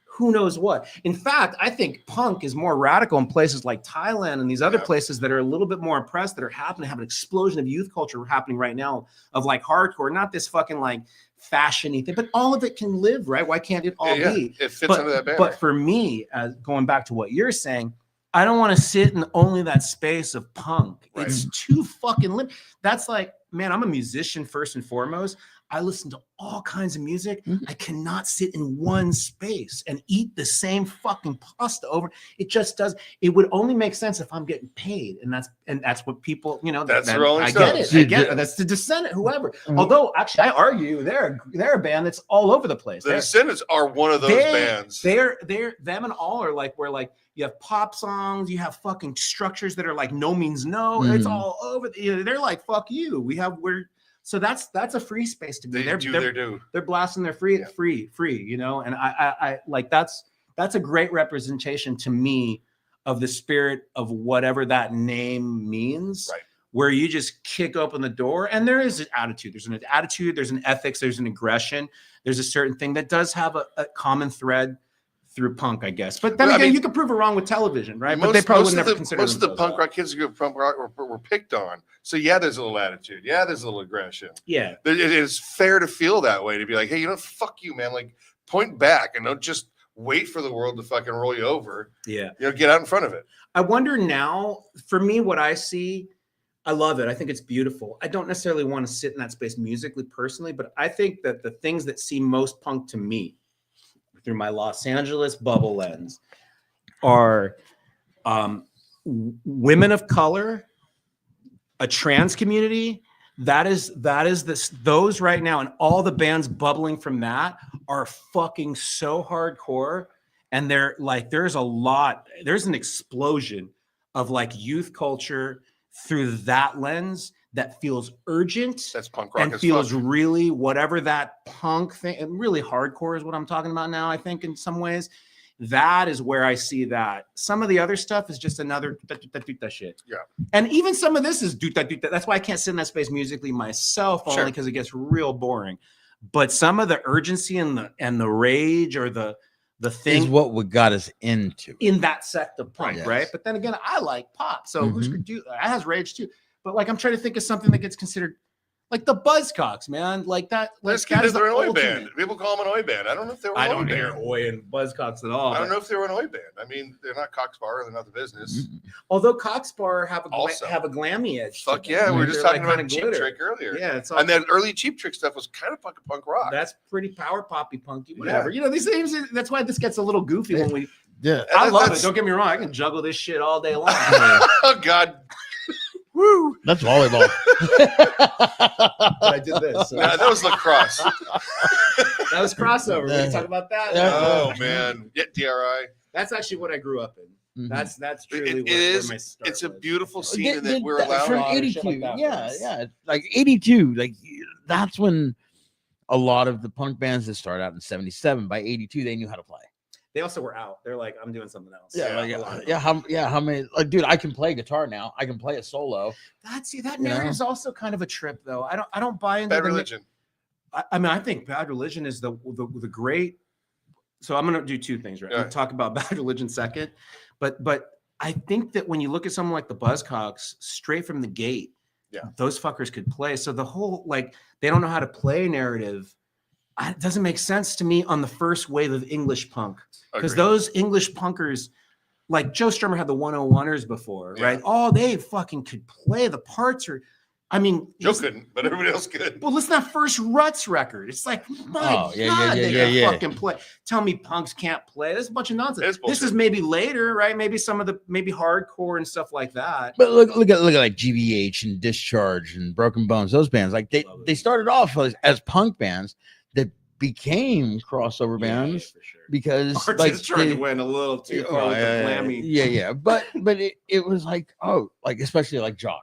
who knows what. In fact, I think punk is more radical in places like Thailand and these other places that are a little bit more oppressed, that are happening to have an explosion of youth culture happening right now of like hardcore, not this fucking like fashion-y thing, but all of it can live, right? Why can't it all be? It fits under that banner. But for me, going back to what you're saying, I don't want to sit in only that space of punk. Right. It's too fucking lit. That's like, man, I'm a musician first and foremost. I listen to all kinds of music. Mhm. I cannot sit in one space and eat the same fucking pasta over. It just does. It would only make sense if I'm getting paid, and that's what people, you know. That's that, the Rolling I get it. Stones. I get it. That's the Descendants, whoever. Mhm. Although actually, I argue they're a band that's all over the place. The Descendants are one of those bands. They're them and all are like where like you have pop songs, you have fucking structures that are like no means no. It's Mhm. all over. They're like fuck you. So that's a free space to me. They do. They're blasting their free, Yeah. free, you know, and I like that's a great representation to me of the spirit of whatever that name means. Right. Where you just kick open the door and there is an attitude. There's an attitude, there's an ethics, there's an aggression, there's a certain thing that does have a common thread through punk, I guess. But then Well, I again, mean, you could prove it wrong with television, right? But they probably would never consider most of the themselves punk that. rock kids who grew up punk rock were picked on. So yeah, there's a little attitude. Yeah, there's a little aggression. Yeah. It is fair to feel that way, to be like, hey, you know, fuck you, man. Like, point back and don't just wait for the world to fucking roll you over. Yeah. You know, get out in front of it. I wonder now, for me, what I see, I love it. I think it's beautiful. I don't necessarily want to sit in that space musically, personally, but I think that the things that seem most punk to me through my Los Angeles bubble lens are women of color, a trans community. That is those right now, and all the bands bubbling from that are fucking so hardcore. And they're like, there's an explosion of like youth culture through that lens that feels urgent. That's punk rock And as feels fuck. really whatever that punk thing, and really hardcore is what I'm talking about now, I think, in some ways. That is where I see that. Some of the other stuff is just another shit. Yeah. And even some of this is do-da-do-da. That's why I can't sit in that space musically myself, only Sure. because it gets real boring. But some of the urgency and the rage or the thing Is what got us into it. in that sect of punk, Yes. right? But then again, I like pop, so who's Mhm. could do that? Has rage too. But like, I'm trying to think of something that gets considered like the Buzzcocks, man. Like that. Like Let's that get is into their the oi ultimate. band. People call them an oi band. I don't know if they were an I oi don't band. hear oi and Buzzcocks at all. I don't but- know if they were an oi band. I mean, they're not Cox Bar. They're not the business. Mhm. Although Coxbar have Also. a glammy edge. to Fuck them. yeah, we were They're just like talking about kinda Cheap glitter. Trick earlier. Yeah, it's all. And that early Cheap Trick stuff was kind of fucking punk rock. That's pretty power poppy punky, whatever. You know, these things. That's why this gets a little goofy when we. Yeah. I love it. That's- Don't get me wrong. I can juggle this shit all day long. Oh God, Woo! That's volleyball. But I did this. So. Nah, that was lacrosse. That was crossover. We can talk about that. Yeah. Oh man, yeah, DRI. That's actually what I grew up in. Mhm. That's truly It where is. my start It's a was. beautiful scene Did- in that did we're that allowed. from lot of shit 82. like that Yeah, was- yeah. Like 82. Like that's when a lot of the punk bands that started out in 77, by 82, they knew how to play. They also were out. They're like, I'm doing something else. Yeah, like, a lot of them. how many, like, dude, I can play guitar now. I can play a solo. That You narrative know? is also kind of a trip, though. I don't buy into Bad the- Religion. I mean, I think Bad Religion is the great. So I'm gonna do two things, right? I'm Yeah. gonna talk about Bad Religion second, but I think that when you look at someone like the Buzzcocks, straight from the gate, Yeah. those fuckers could play. So the whole like they don't know how to play narrative, it doesn't make sense to me on the first wave of English punk, because Agreed. those English punkers, like Joe Strummer had the 101ers before, Yeah. right? Oh, they fucking could play the parts, or I mean, Joe couldn't, but everybody else could. well, listen to that first Ruts record. It's like, my Oh, yeah, God, yeah, they yeah, can yeah. fucking play. Tell me punks can't play. That's a bunch of nonsense. It's This is bullshit. maybe later, right? Maybe some of the hardcore and stuff like that. But look at like GBH and Discharge and Broken Bones. Those bands, like they started off as punk bands that became crossover bands for sure. because Or like just trying they- to win a little too Oh, far with the yeah, glammy. yeah. But it was like, oh, like especially like Jock.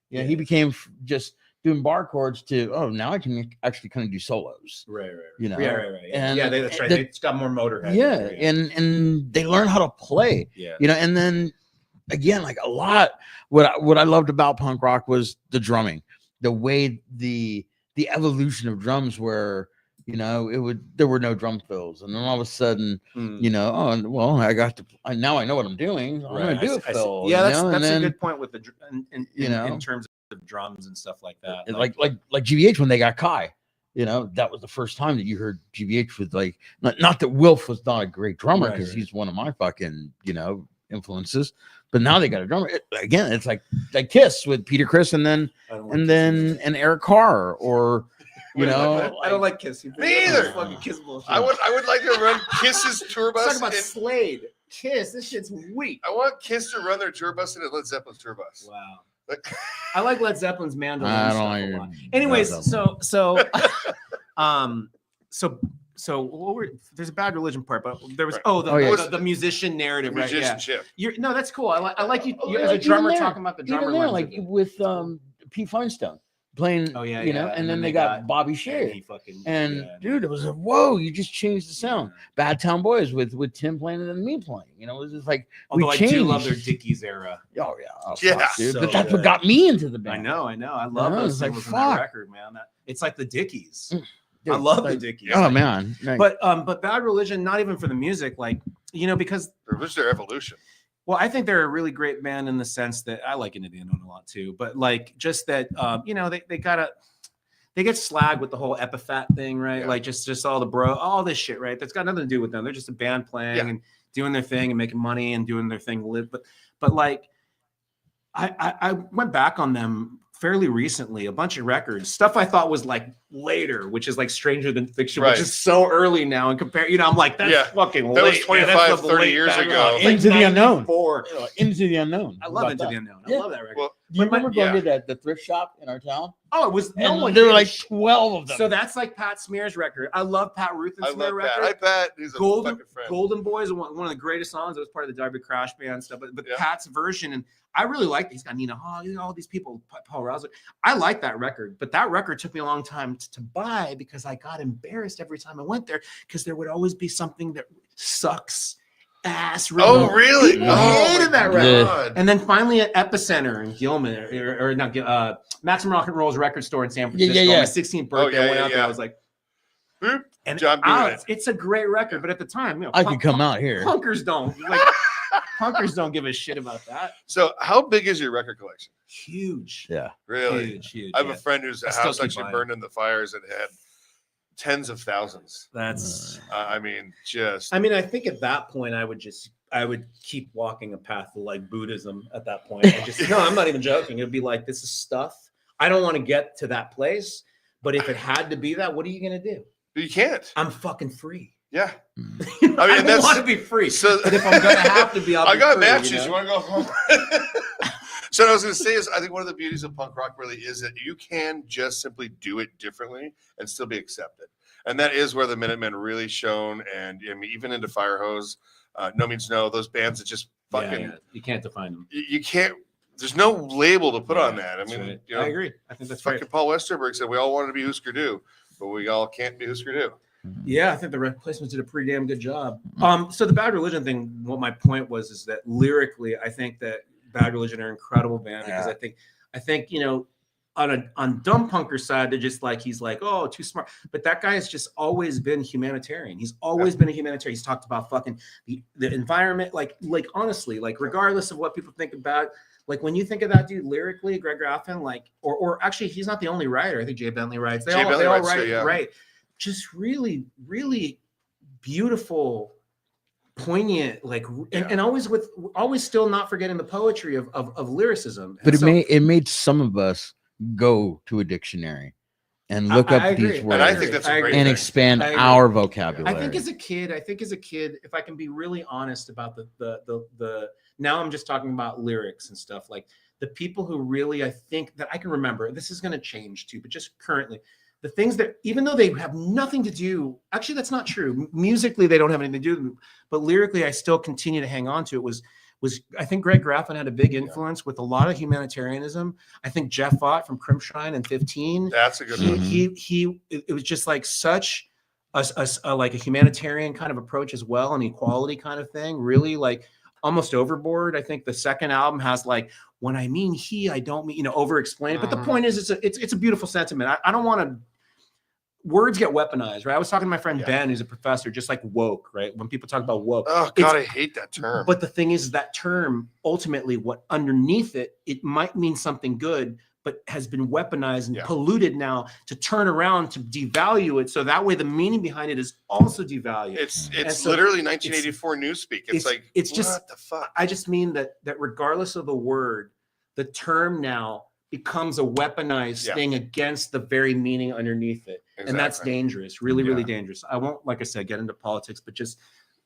Yeah, he became just doing bar chords to, oh, now I can actually kind of do solos. Right. You know? Yeah. And- Yeah, that's right. the- They got more motorhead. Yeah, there, and they learn how to play. yeah. You know, and then again, like a lot, what I loved about punk rock was the drumming, the way the evolution of drums were. You know, there were no drum fills, and then all of a sudden, Mm. you know, oh well, now I know what I'm doing. I'm Right, gonna do I a see, I see. fill. Yeah, you that's know, and a then, good point with the you know, in terms of drums and stuff like that. and like GBH when they got Kai. You know, that was the first time that you heard GBH with like not that Wilf was not a great drummer Right, because right. he's one of my fucking influences, but now they got a drummer. It's like Kiss with Peter Criss and then Eric Carr or You know, I don't like Kiss. Me either. Fucking Kiss bullshit. I would like to run Kiss's tour Let's bus. talk about and- Slade. Kiss. This shit's weak. I want Kiss to run their tour bus into Led Zeppelin's tour bus. Wow. Like, I like Led Zeppelin's mandolin I don't stuff like a your lot. Anyways, Led so what were, there's a Bad Religion part, but there was yeah. the musician narrative, right? Yeah. musicianship. No, that's cool. I like you, Oh, you as like a drummer even there- talking about the drummer even there, lens like of it. with Pete Feinstein playing. Oh, yeah, you know, yeah. and then they got Bobby and Shea. he fucking And yeah, dude, it was a whoa! You just changed the sound. Bad Town Boys with Tim playing and then me playing. You know, it was just like Although we I changed. do love their Dickies era. Oh yeah, oh, Yeah. fuck, dude. So But that's good. what got me into the I band. know. I love Yeah, those it's like, singles on that fuck. record, man. It's like the Dickies. Dude, I love like, the Dickies. Oh man, like, But Bad Religion, not even for the music, like, you know, because It was their evolution. well, I think they're a really great band in the sense that I like Into the Unknown a lot too, but like just that you know, they get slagged with the whole epithet thing, right? Yeah. Like just all this shit, right? That's got nothing to do with them. They're just a band playing Yeah. and doing their thing and making money and doing their thing but like I went back on them fairly recently, a bunch of records, stuff I thought was like later, which is like Stranger Than Fiction, Right. which is so early now and compare, you know, I'm like, that's Yeah. fucking That was late. 25, that's the 30 late years Bad ago. Religion. Into the Unknown. 94. Into the Unknown. I How love about Into that? the Unknown. I Yeah. love that record. Well, Do you But my- remember going yeah. to that thrift shop in our town? Oh, it was no And one there were gave a like shit. 12 of them. So that's like Pat Smear's record. I love Pat Ruth and I Smear love record. Pat. Hi, Pat. He's a Golden fucking friend. Golden Boys, one of the greatest songs. It was part of the Darby Crash Band stuff, but Yeah. Pat's version, and I really like. He's got Nina Hall, you know, all these people, Paul Rousler. I like that record, but that record took me a long time to buy because I got embarrassed every time I went there because there would always be something that sucks ass. Oh, really? People Oh, hated my that record. God. And then finally at Epicenter in Gilman, or not Maximum Rock and Roll's record store in San Yeah, Francisco. yeah. My 16th birthday, yeah, I went yeah, out there. yeah. I was like, Boop. and John Beaver. it's a great record, but at the time, you know, I could come out here. punkers don't give a shit about that. So, how big is your record collection? Huge, Yeah. Really? huge. I have yeah. a friend whose I still house keep actually buying. burned in the fires and had tens of thousands. That's. I mean, just I mean, I think at that point, I would keep walking a path of like Buddhism. At that point, no, I'm not even joking. It'd be like, this is stuff. I don't want to get to that place, but if it had to be that, what are you gonna do? you can't. I'm fucking free. Yeah. I mean, don't that's- want to be free. So But if I'm gonna have to be, I'll I be got free, matches. you know? You want to go home? So what I was going to say is, I think one of the beauties of punk rock really is that you can just simply do it differently and still be accepted. And that is where the Minutemen really shone. And I mean, even into Firehose, No Means No, those bands that just fucking, Yeah. You can't define them. You can't, there's no label to put on Yeah, that. I that's mean, right. you know, I agree. I think that's fucking right. Paul Westerberg said we all wanted to be Husker Du, but we all can't be Husker Du. Yeah, I think the replacements did a pretty damn good job. So the Bad Religion thing, what my point was is that lyrically, I think that Bad Religion are an incredible band because I think, you know, on Dumb Punker's side, they're just like, he's like, oh, too smart. But that guy has just always been humanitarian. He's always been a humanitarian. He's talked about fucking the environment, like honestly, like regardless of what people think about, like when you think of that dude lyrically, Greg Graffin, like, or actually he's not the only writer. I think Jay Bentley writes. They all writes write, too, yeah. right. Just really, really beautiful, poignant, like, and always still not forgetting the poetry of lyricism. But And it made some of us go to a dictionary and look up I agree. these words And I think that's a great and thing. expand I agree. our I vocabulary. think as a kid, if I can be really honest about the now I'm just talking about lyrics and stuff, like the people who really, I think that I can remember, this is going to change too, but just currently, the things that, even though they have nothing to do, actually that's not true. Musically, they don't have anything to do, but lyrically, I still continue to hang on to it. Was I think Greg Graffin had a big influence with a lot of humanitarianism. I think Jeff Ott from Crimshine and 15. That's a good one. It was just like such a like a humanitarian kind of approach as well, an equality kind of thing. Really like almost overboard. I think the second album has like, when I mean he, I don't mean, you know, over explain it. But the point is, it's a beautiful sentiment. I don't want to. Words get weaponized, right? I was talking to my friend Ben, who's a professor, just like woke, right? When people talk about woke, Oh God, I hate that term. but the thing is that term, ultimately, what underneath it, it might mean something good, but has been weaponized and polluted now to turn around to devalue it. So that way the meaning behind it is also devalued. It's so literally 1984 newspeak. It's like, it's just, what the fuck? I just mean that regardless of the word, the term now becomes a weaponized thing against the very meaning underneath it. And that's dangerous, really, really dangerous. I won't, like I said, get into politics, but just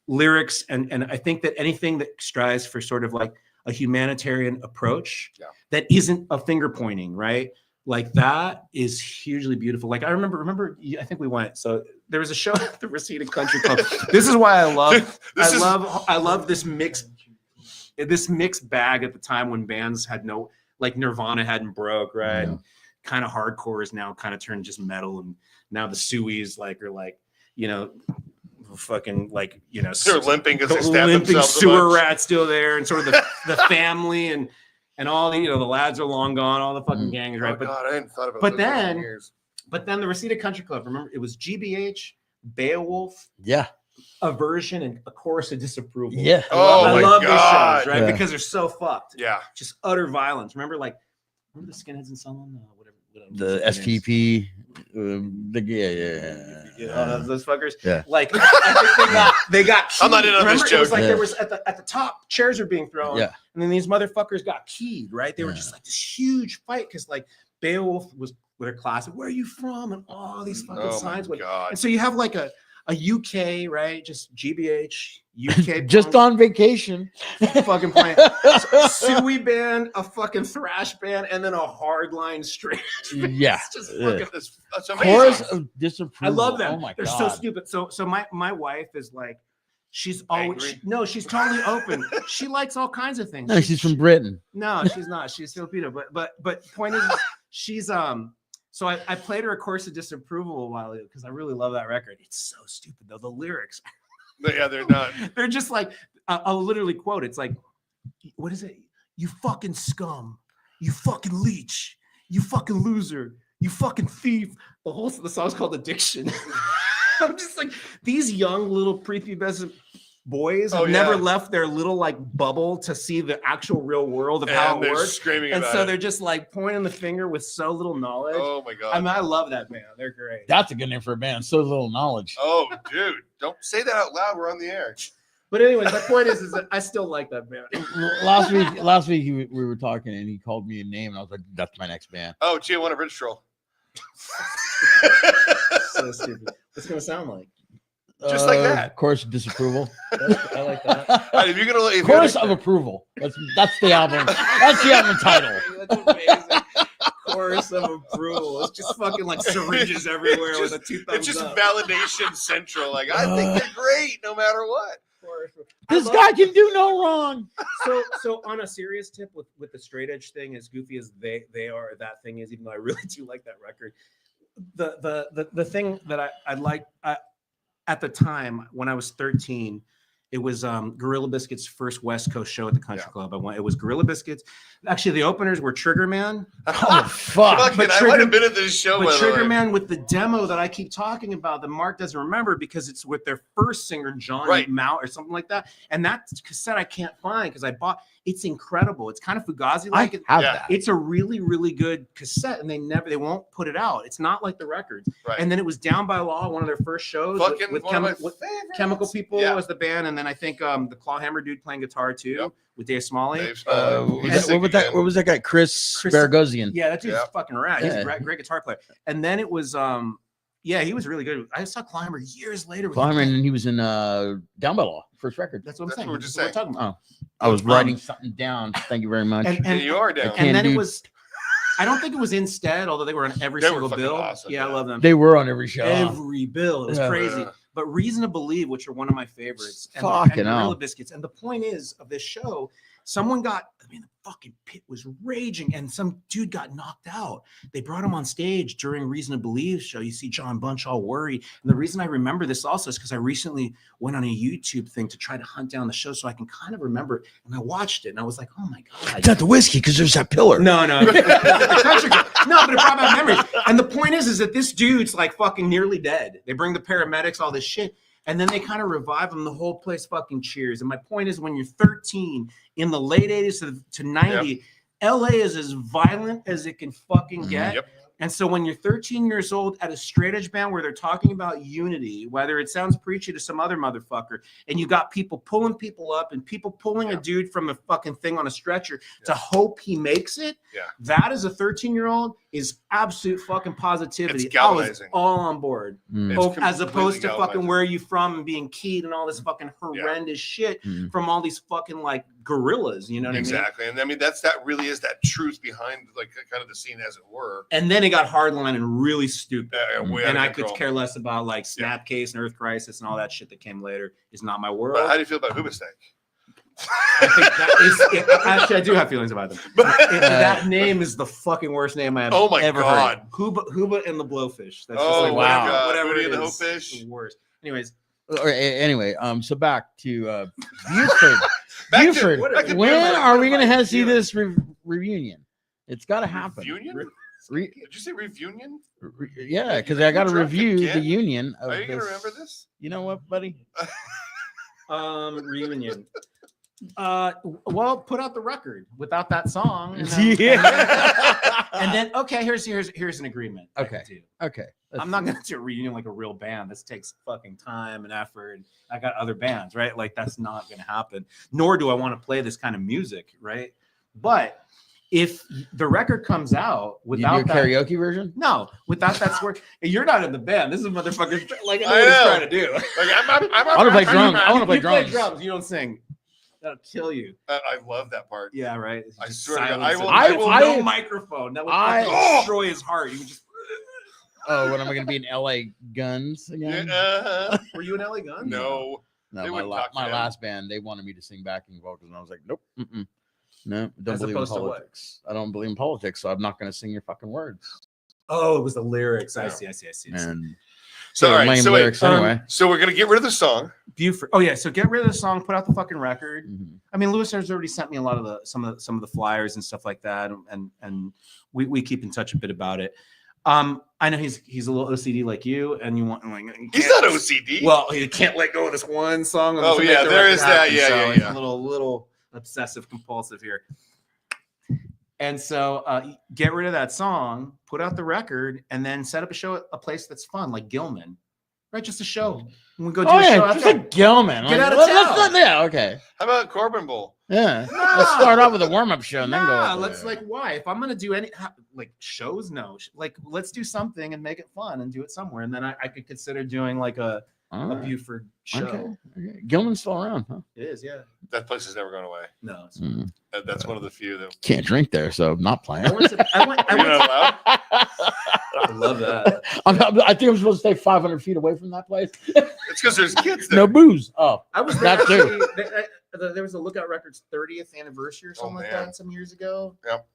lyrics. And I think that anything that strives for sort of like a humanitarian approach that isn't a finger pointing, right? Like that is hugely beautiful. Like I remember, I think we went, so there was a show at the Reseda Country Club. This is why I love this mixed bag at the time when bands had no, like Nirvana hadn't broke, right? Yeah. Kind of hardcore is now kind of turned just metal, and now the Sueys are like, you know, fucking like, you know, they're limping because they stabbed themselves. Sewer rats still there, and sort of the family and all the, you know, the lads are long gone, all the fucking gangs, right? Oh, God, I hadn't thought about but then the Reseda Country Club, remember, it was GBH, Beowulf, a version and a chorus of disapproval. Yeah. I love these shows, right? Because they're so fucked. Yeah. Just utter violence. Remember the Skinheads in Sunland? Whatever the STP. Those fuckers. Yeah. Like I think they got keyed. I'm not in on this joke. It was like there was at the top, chairs are being thrown. Yeah. And then these motherfuckers got keyed, right? They were just like this huge fight because like Beowulf was with her class. Where are you from? And all these fucking signs. And so you have like a UK, right? Just GBH, UK. Just on vacation. Fucking playing. Suey band, a fucking thrash band, and then a hardline straight. Yeah. It's just fucking that's amazing. Chorus of disapproval. I love them. Oh my They're God. so stupid. So my wife is like, she's always she's totally open. She likes all kinds of things. No, she's from Britain. No, she's not. She's Filipino. But point is, she's So I played her a Course of Disapproval a while ago because I really love that record. It's so stupid though. The lyrics. Yeah, they're not. They're just like I'll literally quote. It's like, what is it? You fucking scum. You fucking leech. You fucking loser. You fucking thief. The song's called Addiction. I'm just like, these young little prepubescent boys have never left their little like bubble to see the actual real world of how it works. Screaming and about so it. they're just like pointing the finger with so little knowledge. Oh my God. I mean, I love that band. They're great. That's a good name for a band. So little knowledge. Oh, dude, don't say that out loud. We're on the air. But anyways, my point is that I still like that band. Last week we were talking and he called me a name and I was like, that's my next band. Oh, Tijuana Bridge Troll. So stupid. What's it gonna sound like? Just like that. Chorus of disapproval. I like that. If you're gonna Chorus of approval. That's the album. That's the album title. That's amazing. Chorus of approval. It's just fucking like syringes everywhere with a 2 thumbs It's just up. validation central. Like I think they're great no matter what. This guy can do no wrong. So on a serious tip with the straight edge thing, as goofy as they are, that thing is, even though I really do like that record, the thing that I like at the time when I was 13, it was Gorilla Biscuit's first West Coast show at the Country Club. It was Gorilla Biscuits. Actually, the openers were Trigger Man. Oh fuck! But I might have been at this show. But Trigger Man with the demo that I keep talking about that Mark doesn't remember because it's with their first singer John Mount or something like that. And that cassette I can't find because I bought. It's incredible. It's kind of Fugazi like. I have that. It's a really, really good cassette, and they won't put it out. It's not like the records. Right. And then it was Down by Law, one of their first shows with Chemical People as the band, and then I think the Clawhammer dude playing guitar too with Dave Smalley. What was that guy? Chris Baragosian. Yeah, that dude's fucking rad. He's a great guitar player. And then it was he was really good. I saw Climber years later. Climber, and he was in Down by Law, first record. That's what I'm saying. What we're just That's saying. what we're talking about. Oh, I was writing something down. Thank you very much. And you are down. And then it was. I don't think it was Instead, although they were on every single bill. Awesome, I love them. They were on every show. Every bill. It was crazy. Yeah. But Reason to Believe, which are one of my favorites, and Gorilla Biscuits. And the point is of this show, the fucking pit was raging and some dude got knocked out. They brought him on stage during Reason to Believe show. You see John Bunch all worried. And the reason I remember this also is because I recently went on a YouTube thing to try to hunt down the show so I can kind of remember it. And I watched it and I was like, oh my God. It's not the whiskey because there's that pillar. No. No, but it brought back memories. And the point is that this dude's like fucking nearly dead. They bring the paramedics, all this shit. And then they kind of revive him. The whole place fucking cheers. And my point is, when you're 13 in the late 80s to 90, LA is as violent as it can fucking get. Yep. And so when you're 13 years old at a straight edge band where they're talking about unity, whether it sounds preachy to some other motherfucker, and you got people pulling people up and people pulling a dude from a fucking thing on a stretcher to hope he makes it, that as a 13-year-old is absolute fucking positivity. It's galvanizing. I was all on board. It's As opposed to completely fucking where are you from and being keyed and all this fucking horrendous shit from all these fucking like gorillas, you know what I mean? Exactly. And I mean, that really is that truth behind like kind of the scene, as it were. And then it got hardline and really stupid. Way out And of I could control. care less about like Snapcase and Earth Crisis and all that shit that came later. Is not my world. But how do you feel about Hoobastank? I think that is actually I do have feelings about them. That name is the fucking worst name I have Oh my ever God. heard. Hooba and the Blowfish. That's Oh, just like, wow. God. whatever Hootie it and the is, Hopefish. it's the worst. Anyways, Anyway, so back to Buford. Back to- Buford, back to when Buford. are we gonna see this reunion? It's got to happen. Reunion? Re- Did you say reunion? yeah, because I got to drunk review the again? union. Of Are you gonna this. remember this? You know what, buddy? reunion. Well, put out the record without that song. And then, Yeah. and then okay, here's an agreement. I Okay. can do. Okay. I'm not gonna do a reunion like a real band. This takes fucking time and effort. I got other bands, right? Like that's not gonna happen. Nor do I want to play this kind of music, right? But if the record comes out You without do a that, karaoke version? no, without that swear, you're not in the band. This is motherfucker. Like I know I what he's know. trying to do. Like I'm I want to play drums. I want to play You play drums. drums. You don't sing. That'll kill you. I love that part. Yeah, right. It's I just swear to God, silence I and will- no microphone. That would fucking I- destroy his heart. You would just. Oh, what am I going to be in LA Guns again? Were you an LA Gun? No. No, They my, wouldn't talk to my him. last band, they wanted me to sing backing vocals, and I was like, nope, no, don't As believe in opposed to what? politics. I don't believe in politics, so I'm not going to sing your fucking words. Oh, it was the lyrics. I Yeah. see. I see. And So, all right, lame so wait, lyrics anyway. So we're gonna get rid of the song. Buford. Oh yeah. So get rid of the song. Put out the fucking record. Mhm. I mean, Lewis has already sent me a lot of some of the flyers and stuff like that, and we keep in touch a bit about it. I know he's a little OCD like you, and you want like He's not OCD. Well, he can't let go of this one song. Oh, to yeah, make the there record is that. happen, Yeah, so yeah, it's yeah. A little obsessive compulsive here. And so get rid of that song, put out the record, and then set up a show at a place that's fun, like Gilman, right? Just a show. And we go do Oh a show yeah, out just there. like Gilman. Get Like, out of let's town. yeah, okay, How about Corbin Bowl? yeah. Nah. Let's start off with a warm-up show and then go. Nah, up let's there. like why? If I'm gonna do any like shows, no, like let's do something and make it fun and do it somewhere, and then I could consider doing like a All right. Buford show. Okay. Gilman's still around, huh? It is, yeah. That place has never gone away. No, it's Mm. That's one of the few that. Can't drink there, so I'm not playing. I went to, I went, I You're went not allowed? I love that. I think I'm supposed to stay 500 feet away from that place. It's because there's kids there. No booze. Oh, I was there. That too. Actually, there was a Lookout Records 30th anniversary or something like man. that some years ago. Yep.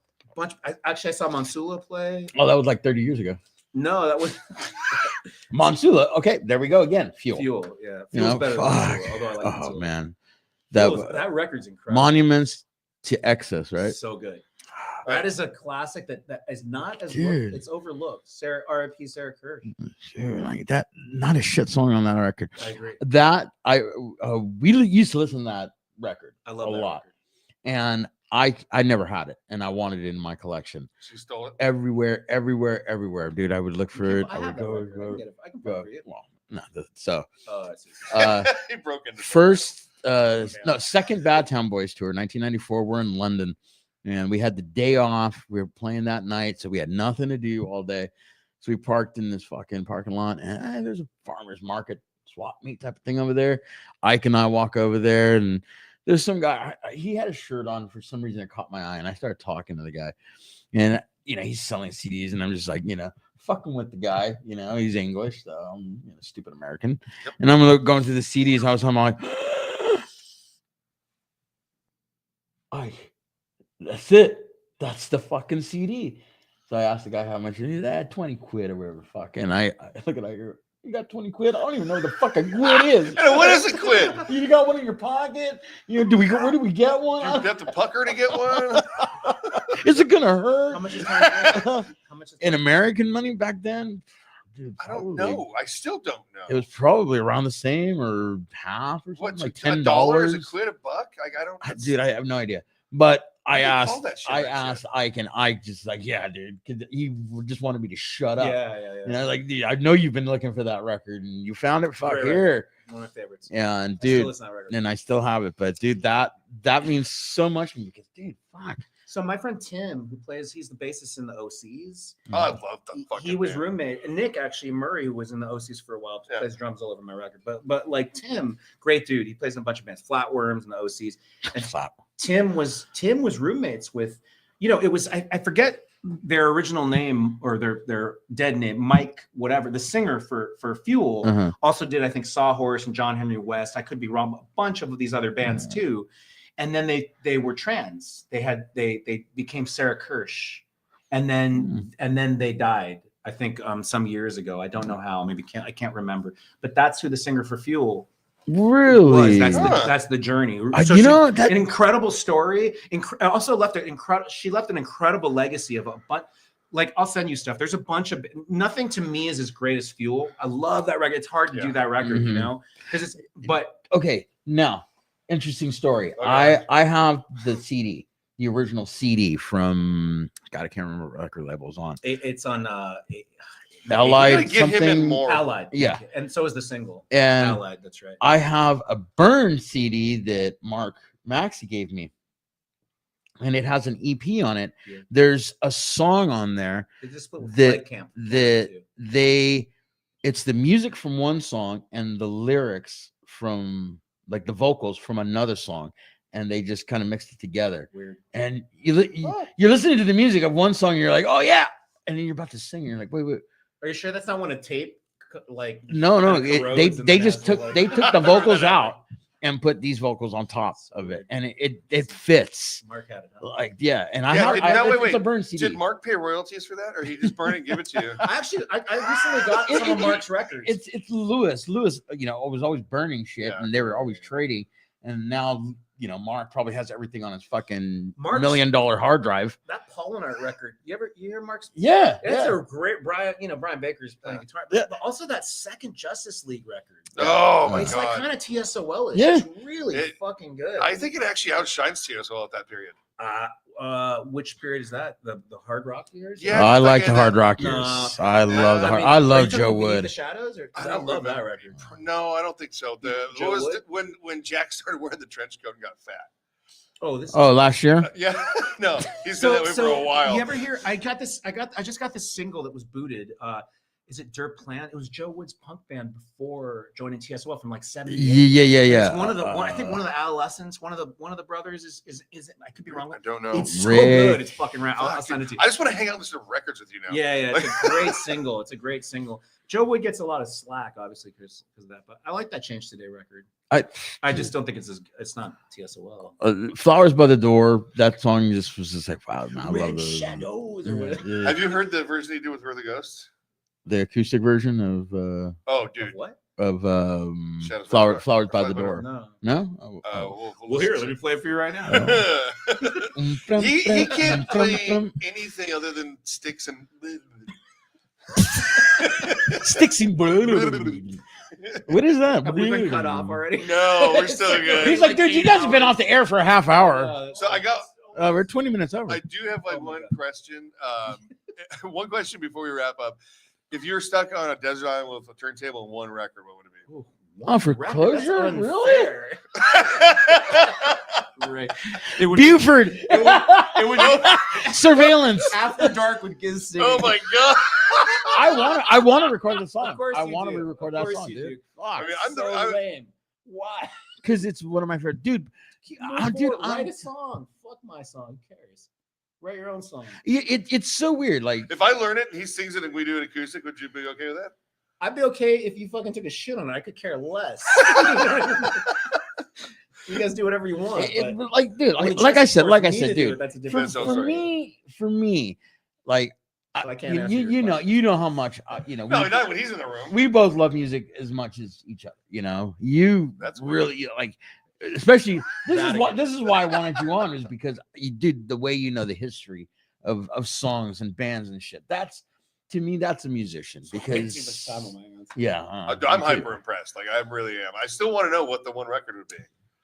I saw Monsula play. oh, that was like 30 years ago. No, that was Monsula. Okay, there we go again. Fuel. Fuel. Yeah, You Fuel's know, better fuck. than Monsula, although I like Oh Monsula. man, That record's incredible. Monuments to Excess, right? So good. That is a classic that is not as Dude. it's overlooked. R.I.P. Sarah Kirsch. Sure, like that. Not a shit song on that record. I agree. That we used to listen to that record I love a that lot, record. and I never had it, and I wanted it in my collection. She stole it. Everywhere, dude. I would look for it. I I would have that go, record. I can go, get it. I can go. probably get it. Well, no. So Oh, I see. He broke into first, second Bad Town Boys tour, 1994. We're in London, and we had the day off. We were playing that night, so we had nothing to do all day. So we parked in this fucking parking lot, and there's a farmer's market swap meet type of thing over there. Ike and I walk over there, and there's some guy. He had a shirt on for some reason. It caught my eye, and I started talking to the guy, and he's selling CDs, and I'm just like, fucking with the guy. He's English, so I'm stupid American, and I'm going through the CDs. I was like, Ike, that's it. That's the fucking CD. So I asked the guy how much it is. That 20 quid or whatever. Fuck. And I look at it. You got 20 quid? I don't even know what the fuck a quid is. And what is a quid? You got one in your pocket? Where do we get one? You have to pucker to get one. Is it gonna hurt? How much is that? How much is In American money back then? Dude, I don't probably- know. I still don't know. It was probably around the same or half or something, What's like $10? $10. A quid, a buck? I don't. Dude, I have no idea. But I You can call asked, that shit I that shit. asked Ike, and Ike just like, yeah, dude, 'cause he just wanted me to shut up. Yeah. You know, like, dude, I know you've been looking for that record, and you found it. Fuck Great here, One of my favorites. yeah, and I still dude, listen to that record. and I still have it. But dude, that means so much to me because, dude, fuck. So my friend Tim, who plays, he's the bassist in the OCs. Oh, I love the He fucking was band. roommate, and Nick actually Murray, who was in the OCs for a while, Yeah. plays drums all over my record. But like Tim, great dude. He plays in a bunch of bands, Flatworms and the OCs. And Slap. Tim was roommates with, it was I forget their original name or their dead name, Mike, whatever, the singer for Fuel. Uh-huh. Also did, I think, Sawhorse and John Henry West. I could be wrong, a bunch of these other bands too. And then they were trans. They became Sarah Kirsch, and then they died. I think some years ago. I don't know how. Maybe I can't remember. But that's who the singer for Fuel Really? was. Huh. That's the journey. You she- know that an incredible story. Also left an incredible. She left an incredible legacy of a bunch. Like, I'll send you stuff. There's a bunch of nothing to me is as great as Fuel. I love that record. It's hard to do that record, Mhm. because it's. But okay, now interesting story. Okay. I have the CD, the original CD from God, I can't remember what record label it's on. it's on Allied gotta give him in something. more. Allied. Yeah. And so is the single. And Allied. That's right. I have a burn CD that Mark Maxey gave me, and it has an EP on it. Yeah. There's a song on there They just split with that- Flight Camp. that it's the music from one song and the lyrics from, like, the vocals from another song, and they just kind of mixed it together. Weird. And you're listening to the music of one song, and you're like, oh yeah, and then you're about to sing, and you're like, wait. Are you sure that's not one a tape? Like No, kinda corrodes they and then just has took the, like- they took the vocals out and put these vocals on top of it, and it fits. Mark had it. Huh? Like, yeah, and I Yeah, have did- I, no, it's wait. a burn CD. Did Mark pay royalties for that, or he just burn it and give it to you? I recently got some of Mark's records. It's Lewis, was always burning shit, Yeah. and they were always trading, and now Mark probably has everything on his fucking $1 Mark's- million hard drive. that Polonart record. You hear Mark's? Yeah, It's a great Brian Baker's playing guitar, Yeah. but also that second Justice League record. Oh my It's like god! kind of TSOL-ish. Yeah. It's really It- fucking good. I think it actually outshines TSO at that period. Which period is that? The hard rock years? Yeah, I like the fucking- hard rock years. No. I love the I hard. mean, I are love you talking Joe Beneath Wood. The Shadows, or 'cause I don't love that remember. record. No, I don't think so. Joe When Jack started wearing the trench coat and got fat. Oh, this. Oh, last year. Yeah, no, he's been that way for a while. You ever hear? I just got this single that was booted. Is it Dirt Plant? It was Joe Wood's punk band before joining TSOL from like 70. Yeah. It's one of the I think one of the adolescents. One of the brothers is I could be wrong. I don't know. It's so Rick. good. It's fucking rad. I'll Fuck, send it to you. I just want to hang out and listen to records with you now. Yeah, it's a great single. It's a great single. Joe Wood gets a lot of slack, obviously, because of that. But I like that Change Today record. I just don't think it's not TSOL. Flowers by the Door. That song just was just like, wow, I love Red those. Shadows or whatever. Yeah. Have you heard the version he did with We're the Ghosts? The acoustic version Oh, dude. What? of Shadows Flowers by the Flowers by the Door. No. No. Oh, We'll listen let me play it for you right now. to- he can't play anything other than sticks and. Sticks and What is that? Have we been cut off already? No, we're still good. He's like, dude, you guys have been off the air for a half hour. So I got. We're 20 minutes over. I do have like Oh my one God. question. One question before we wrap up. If you're stuck on a desert island with a turntable and one record, what would it be? Oh, for Record? closure? That's Really? unfair. Right. It would Buford. it would Surveillance. After Dark with Gizz singing. Oh my god! I want to record the song. Of course I you want to do. re-record Of that course song, you dude. do. I mean, I'm the. So I'm, lame. Why? Because it's one of my favorite. Dude, dude, Write a song. Fuck my song. Who cares? Write your own song. it's so weird. Like, if I learn it and he sings it and we do it acoustic, would you be okay with that? I'd be okay if you fucking took a shit on it. I could care less. You guys do whatever you want. but like, dude, when it's like I just said, for like I me said, to do it, dude. that's a For, different so for sorry. me, like, So I can't answer your you know, question. you know how much No, we, not when he's in the room. we both love music as much as each other. You know, you That's really like, especially That again. this is why I wanted you on, is because you did the way you know the history of songs and bands and shit. That's, to me, that's a musician. Because yeah, I'm hyper impressed. Like I really am. I still want to know what the one record would be.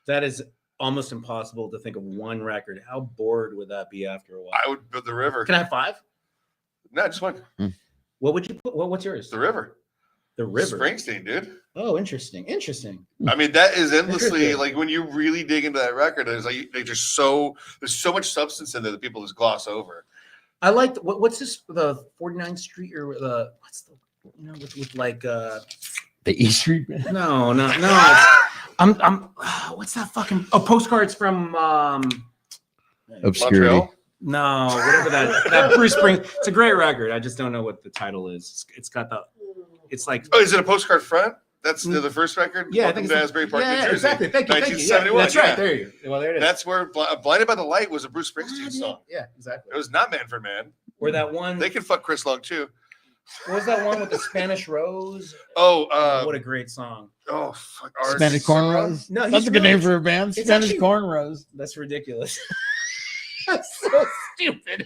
That is almost impossible to think of one record. How bored would that be after a while? I would put The River. Can I have 5? No, just one. What would you put? What's yours? The River. The River. Springsteen, dude. Oh, interesting. I mean, that is endlessly Interesting. like when you really dig into that record. There's there's so much substance in there that people just gloss over. I liked what's this? The 49th Street or the what's the with like The E Street. no. It's, I'm what's that fucking postcards from Obscurity. Montreal? no whatever that Bruce Springsteen. It's a great record. I just don't know what the title is. It's got the. It's like Oh, is it a postcard front? That's the first record. yeah, I Welcome think to it's Asbury Park, New yeah, Jersey. exactly. Thank you. 1971. That's right. yeah. There you go. Well, there it is. That's where Blinded by the Light was a Bruce Springsteen song. Yeah, exactly. It was not Manfred Mann. Or that one. They can fuck Chris Long too. What was that one with the Spanish Rose? Oh, What a great song. oh, fuck. Spanish cornrows. No, That's he's a good really- name for a band. it's Spanish actually- cornrows. That's ridiculous. That's so stupid.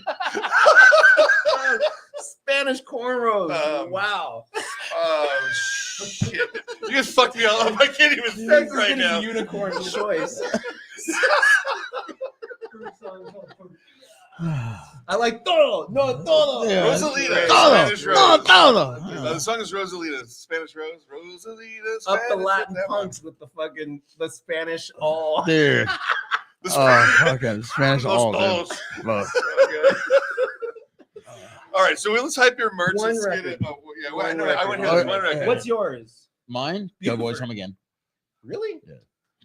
Spanish cornrows. Wow. Oh shit! You just fucked me all up. I can't even think right now. Unicorn choice. I like todo. No, todo. Yeah. Rosalita, Todo. Spanish Rose. No, todo. The song is Rosalita, Spanish Rose. Rosalita, Up the Spanish- Latin that one. punks with the Spanish all. Dude. The Oh, Spanish. okay. Spanish Los all. Polos. Dude. Love. Okay. All right, so let's hype your merch. One Let's get record. it. Oh, yeah, One I went record. here with one Okay. record. What's yours? Mine? Go Boys Home Again. Really?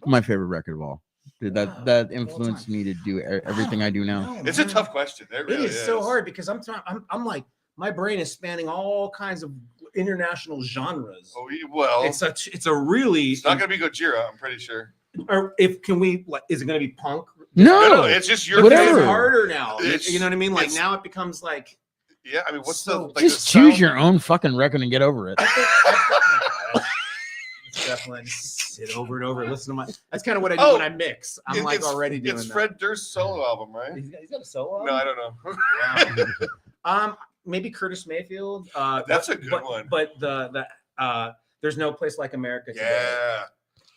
My favorite record of all. Dude, Wow. that All influenced time. me to do everything I do now. No, It's a man. tough question. It It really is so hard because I'm like my brain is spanning all kinds of international genres. Oh, well, It's a really it's not gonna be Gojira, I'm pretty sure. or if can we like is it gonna be punk? No, No, it's just your Whatever. It's favorite. harder now. It's- You know what I mean? Like it's- now it becomes like Yeah, I mean, what's So- the just the choose sound- your own fucking record and get over it. it's definitely just sit over and over. Listen to my. That's kind of what I do Oh, when I mix. I'm like it's- already doing It's that. Fred Durst's solo album, right? He's got a solo. No, I album? don't know. Wow. Maybe Curtis Mayfield. That's but- a good but- one. But there's no place like America. Today Yeah,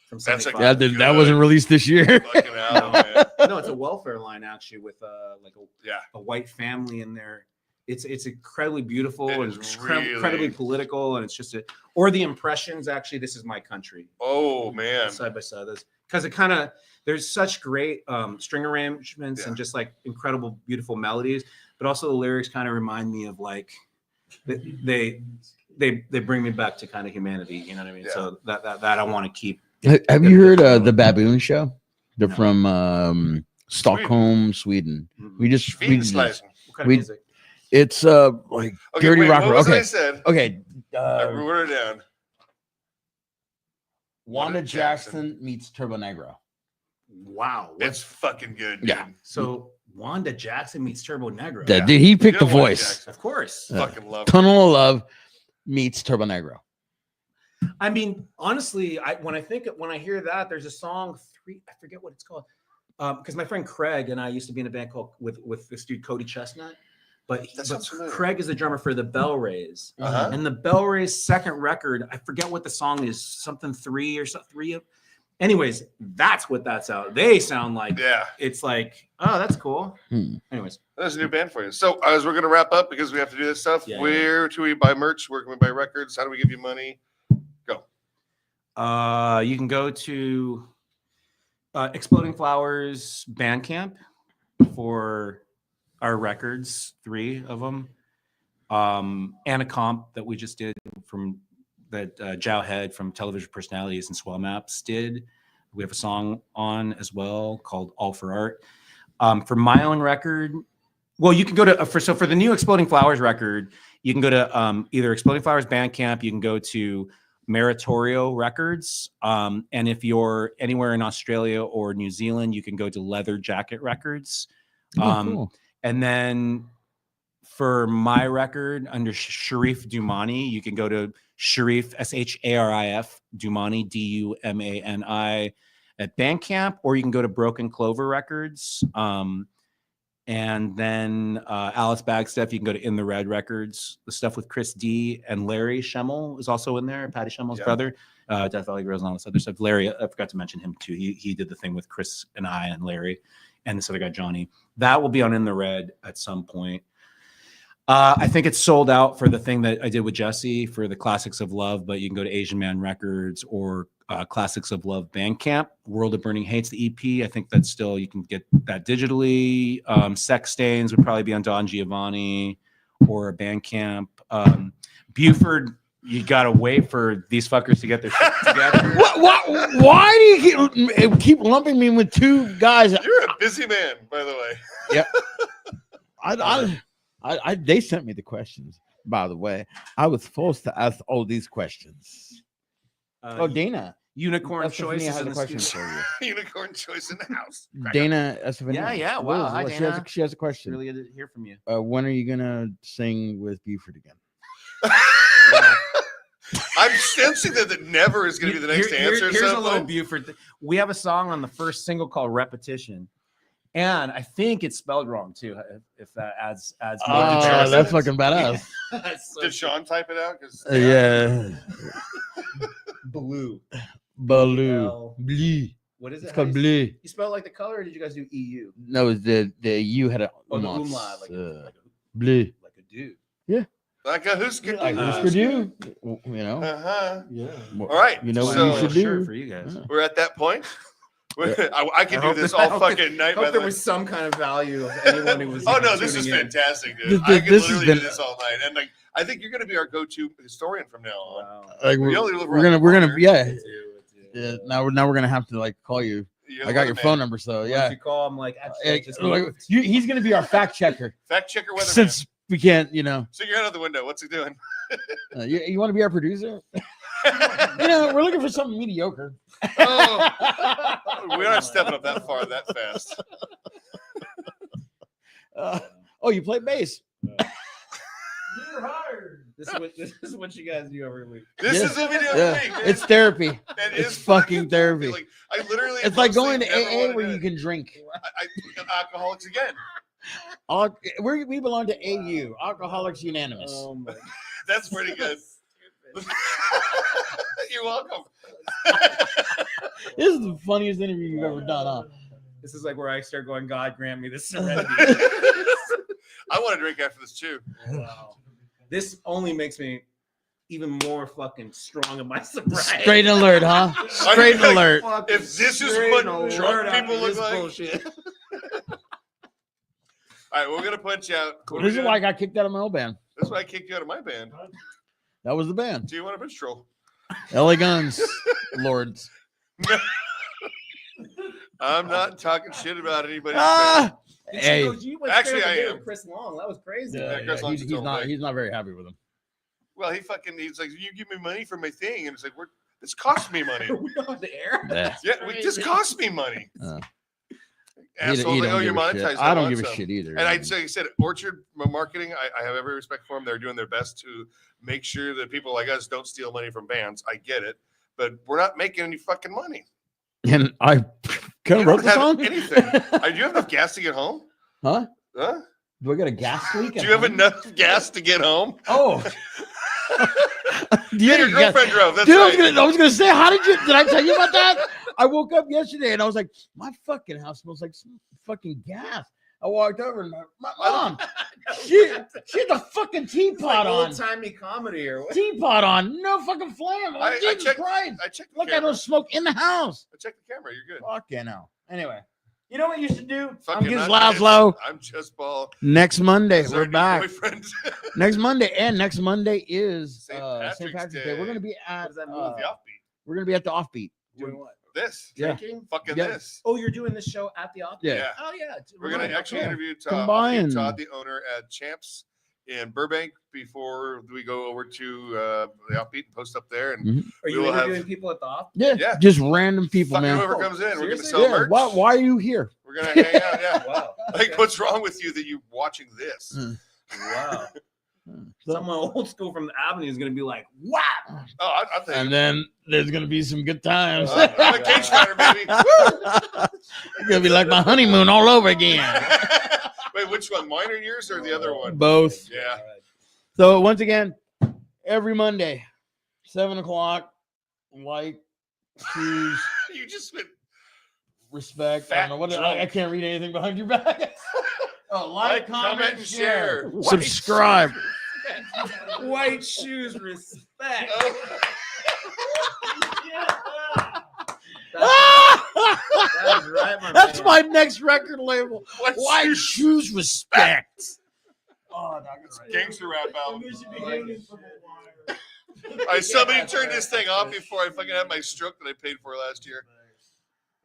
from That's a 75. Yeah, that wasn't released this year. fucking album, man. No, it's a welfare line actually with like Yeah, a white family in there. It's incredibly beautiful It and is incredibly really- political, and it's just or the Impressions. Actually, This Is My Country. oh man, Side by side, because it kind of there's such great string arrangements and Yeah. just like incredible, beautiful melodies, but also the lyrics kind of remind me of like they bring me back to kind of humanity. You know what I mean? Yeah. So that I want to keep. Have you heard the Baboon Show? They're No. from Stockholm, Sweden. We just Fiendslaisen. What kind of we- music? it's like Okay, dirty wait, rock. what was it I Okay, said? okay. I wrote it down. Wanda Jackson meets Turbo Negro. Wow. It's fucking good. Yeah. dude. So Wanda Jackson meets Turbo Negro. That Yeah. dude, he picked You know the Wanda voice. Jackson. Of course. Fucking love it. Tunnel of Love meets Turbo Negro. I mean, honestly, when I hear that, there's a song I forget what it's called. Because my friend Craig and I used to be in a band called with this dude Cody Chestnut, but sounds familiar. Craig is the drummer for the Bell Rays, Uh-huh. and the Bell Rays' second record, I forget what the song is, something 3 or something 3 of. Anyways, that's what that's out. They sound like Yeah, it's like, oh, that's cool. Hmm. Anyways, there's a new band for you. So as we're gonna wrap up because we have to do this stuff. Yeah, Where do we buy merch? Where can we buy records? How do we give you money? you can go to Exploding Flowers Bandcamp for our records, 3 of them, and a comp that we just did from that Jow Head from Television Personalities and Swell Maps did. We have a song on as well called All for Art. For my own record, well, you can go to for the new Exploding Flowers record, you can go to either Exploding Flowers Bandcamp, you can go to Meritorio Records, and if you're anywhere in Australia or New Zealand, you can go to Leather Jacket Records. Oh, cool. And then for my record under Sharif Dumani, you can go to Sharif SHARIF Dumani DUMANI at Bandcamp, or you can go to Broken Clover Records. And then Alice Bag stuff, you can go to In the Red Records. The stuff with Chris D and Larry Schemmel is also in there, Patty Schemmel's Yeah. brother. Death Valley Girls and all this other stuff. Larry, I forgot to mention him too. He did the thing with Chris and I and Larry and this other guy, Johnny. That will be on In the Red at some point. I think it's sold out for the thing that I did with Jesse for the Classics of Love, but you can go to Asian Man Records or Classics of Love Bandcamp. World of Burning Hate's the EP. I think that's still, you can get that digitally. Sex Stains would probably be on Don Giovanni or a Bandcamp. Buford, you gotta wait for these fuckers to get their shit together. Why do you keep lumping me with two guys? You're a busy man, by the way. Yep. They sent me the questions, by the way. I was forced to ask all these questions. Dana. Unicorn Choice has in a the question studio. for you. Unicorn Choice in the house. Dana Estefania. Yeah. Wow. Hi, Dana. She has a question. Really good to hear from you. When are you gonna sing with Buford again? I'm sensing that never is going to be the next answer. Here's a so little Buford. We have a song on the first single called Repetition. And I think it's spelled wrong too. If that adds more Oh, comparison. that's fucking badass. Did Sean type it out? 'Cause- Yeah. Blue. Baloo. Blue. What is it? It's How called do you, blue. you spell it like the color, or did you guys do EU? No, the U had a Oh, the umlaut. umlaut, like Blue. like a dude. Like a who's good? Like Uh, Mr. Do. You know. Uh-huh. Yeah. All right. You know what so you should do. Sure for you guys. Yeah. we're at that point. I I can do hope this that- I all hope fucking night. Hope by there the was some kind of value of anyone who was. Oh no, this is tuning in. fantastic, dude. This- I can this has literally been- do this all night, and like I think you're going to be our go-to historian from now on. Wow. Like We only live around we're the gonna corner. yeah. It's you, it's you. Yeah, now we're gonna have to like call you. You're I got the your weatherman. phone number, so Once yeah. you call, I'm like, actually, I just Like, moved. he's gonna be our fact checker Fact checker weatherman. since we can't, you know. So you're out the window. What's he doing? You want to be our producer? You know, we're looking for something mediocre. Oh, we're not stepping up that far that fast. Oh, you play bass? You're hired. This is what you guys do every week. This Yeah. is a video Yeah, week, man. it's therapy. It it's is fucking therapy. Like, I literally. It's like mostly going to never AA wanna where do you it. can drink. I alcoholics again. We belong to AU, Alcoholics Unanimous. my That's pretty good. You're welcome. This is the funniest interview you've ever done, huh? This is like where I start going, God grant me this serenity. I want to drink after this too. Wow. This only makes me even more fucking strong in my sobriety. Straight alert, huh? Straight like, alert. If this is Straight what alert drunk after people look this like, bullshit. all right, we're gonna punch out. What are This we is doing? why I got kicked out of my old band. This is why I kicked you out of my band. That was the band. Do you want a bitch troll? LA Guns, Lords. I'm not talking shit about anybody. Ah! Did Hey. you went Actually, straight up I and did am. with Chris Long. That was crazy. Yeah, Chris Long's he's his own not. thing. He's not very happy with him. Well, he's like, you give me money for my thing, and it's like, this costs me money. Are we on the air? Yeah. Yeah, this costs me money. He Assholes, like, oh, you give a shit. monetize. I don't want give a some. shit either. And I said, Orchard Marketing, I have every respect for them. They're doing their best to make sure that people like us don't steal money from bands. I get it, but we're not making any fucking money. And I kind You of wrote don't the have song. anything. Do you have enough gas to get home? Huh? Huh? Do I got a gas leak? Do at you have home? enough gas to get home? Oh. Yeah, your gas- girlfriend drove. That's Dude, right. I was gonna say, did I tell you about that? I woke up yesterday and I was like, my fucking house smells like some fucking gas. I walked over and my mom, she had the fucking teapot on. Old timey comedy or what? Teapot on, no fucking flame. I'm like, I Jesus checked- Christ. I checked the Look, I camera. don't smoke in the house. I checked the camera. You're good. Fucking hell. Anyway, you know what you should do? Fucking I'm Gizz not Lazlo. I'm just Paul. Next Monday, This is our we're new back. boyfriend. Next Monday, and next Monday is St. St. Patrick's Patrick's Day. Day. We're gonna be What at does that mean? The offbeat. we're gonna be at the Offbeat. Doing what? This. Yeah. Drinking? Fucking Yeah. this. Oh, you're doing this show at the office? Yeah. Oh yeah. We're gonna Right, actually okay. interview Come by and- Todd, the owner at Champs in Burbank, before we go over to the offbeat and post up there. And Mhm. Are we you will have- interviewing people at the office? Yeah, Yeah. just random people, fucking man. whoever comes in, we're gonna Seriously? sell Yeah, merch. why are you here? We're gonna hang out. Yeah. Wow. Like, what's wrong with you that you watching this? Wow. So- Someone old school from the Avenue is going to be like, wow. Oh, I'll take And it. then there's gonna be some good times. I'm a cage fighter, baby. It's gonna be like my honeymoon all over again. Wait, which one? Mine or yours or the other one? Both. Yeah. So once again, every Monday, 7 o'clock, Like shoes, You just went respect. I Fat don't know what drunk. I can't read anything behind your back. Oh, like, comment, and share. Subscribe. White shoes, respect. That's right, my That's man. my next record label. White shoes respect. Oh, Gangster rap album. We should be hanging from a wire. All right, somebody turn this thing off before I fucking have my stroke that I paid for last year.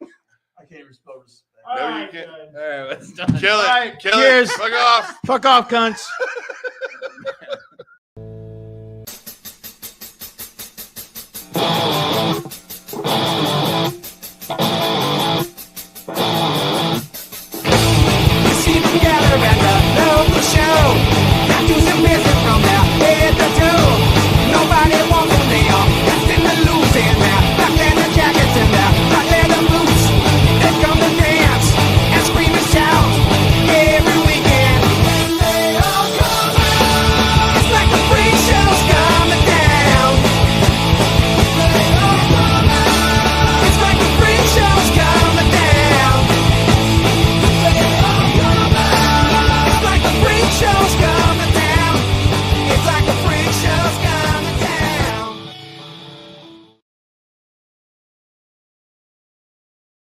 I can't even spell respect. No, you Alright, can't. guys. All right, that's done. Kill it. All right, Kill cheers. it. Fuck off. Fuck off, cunts.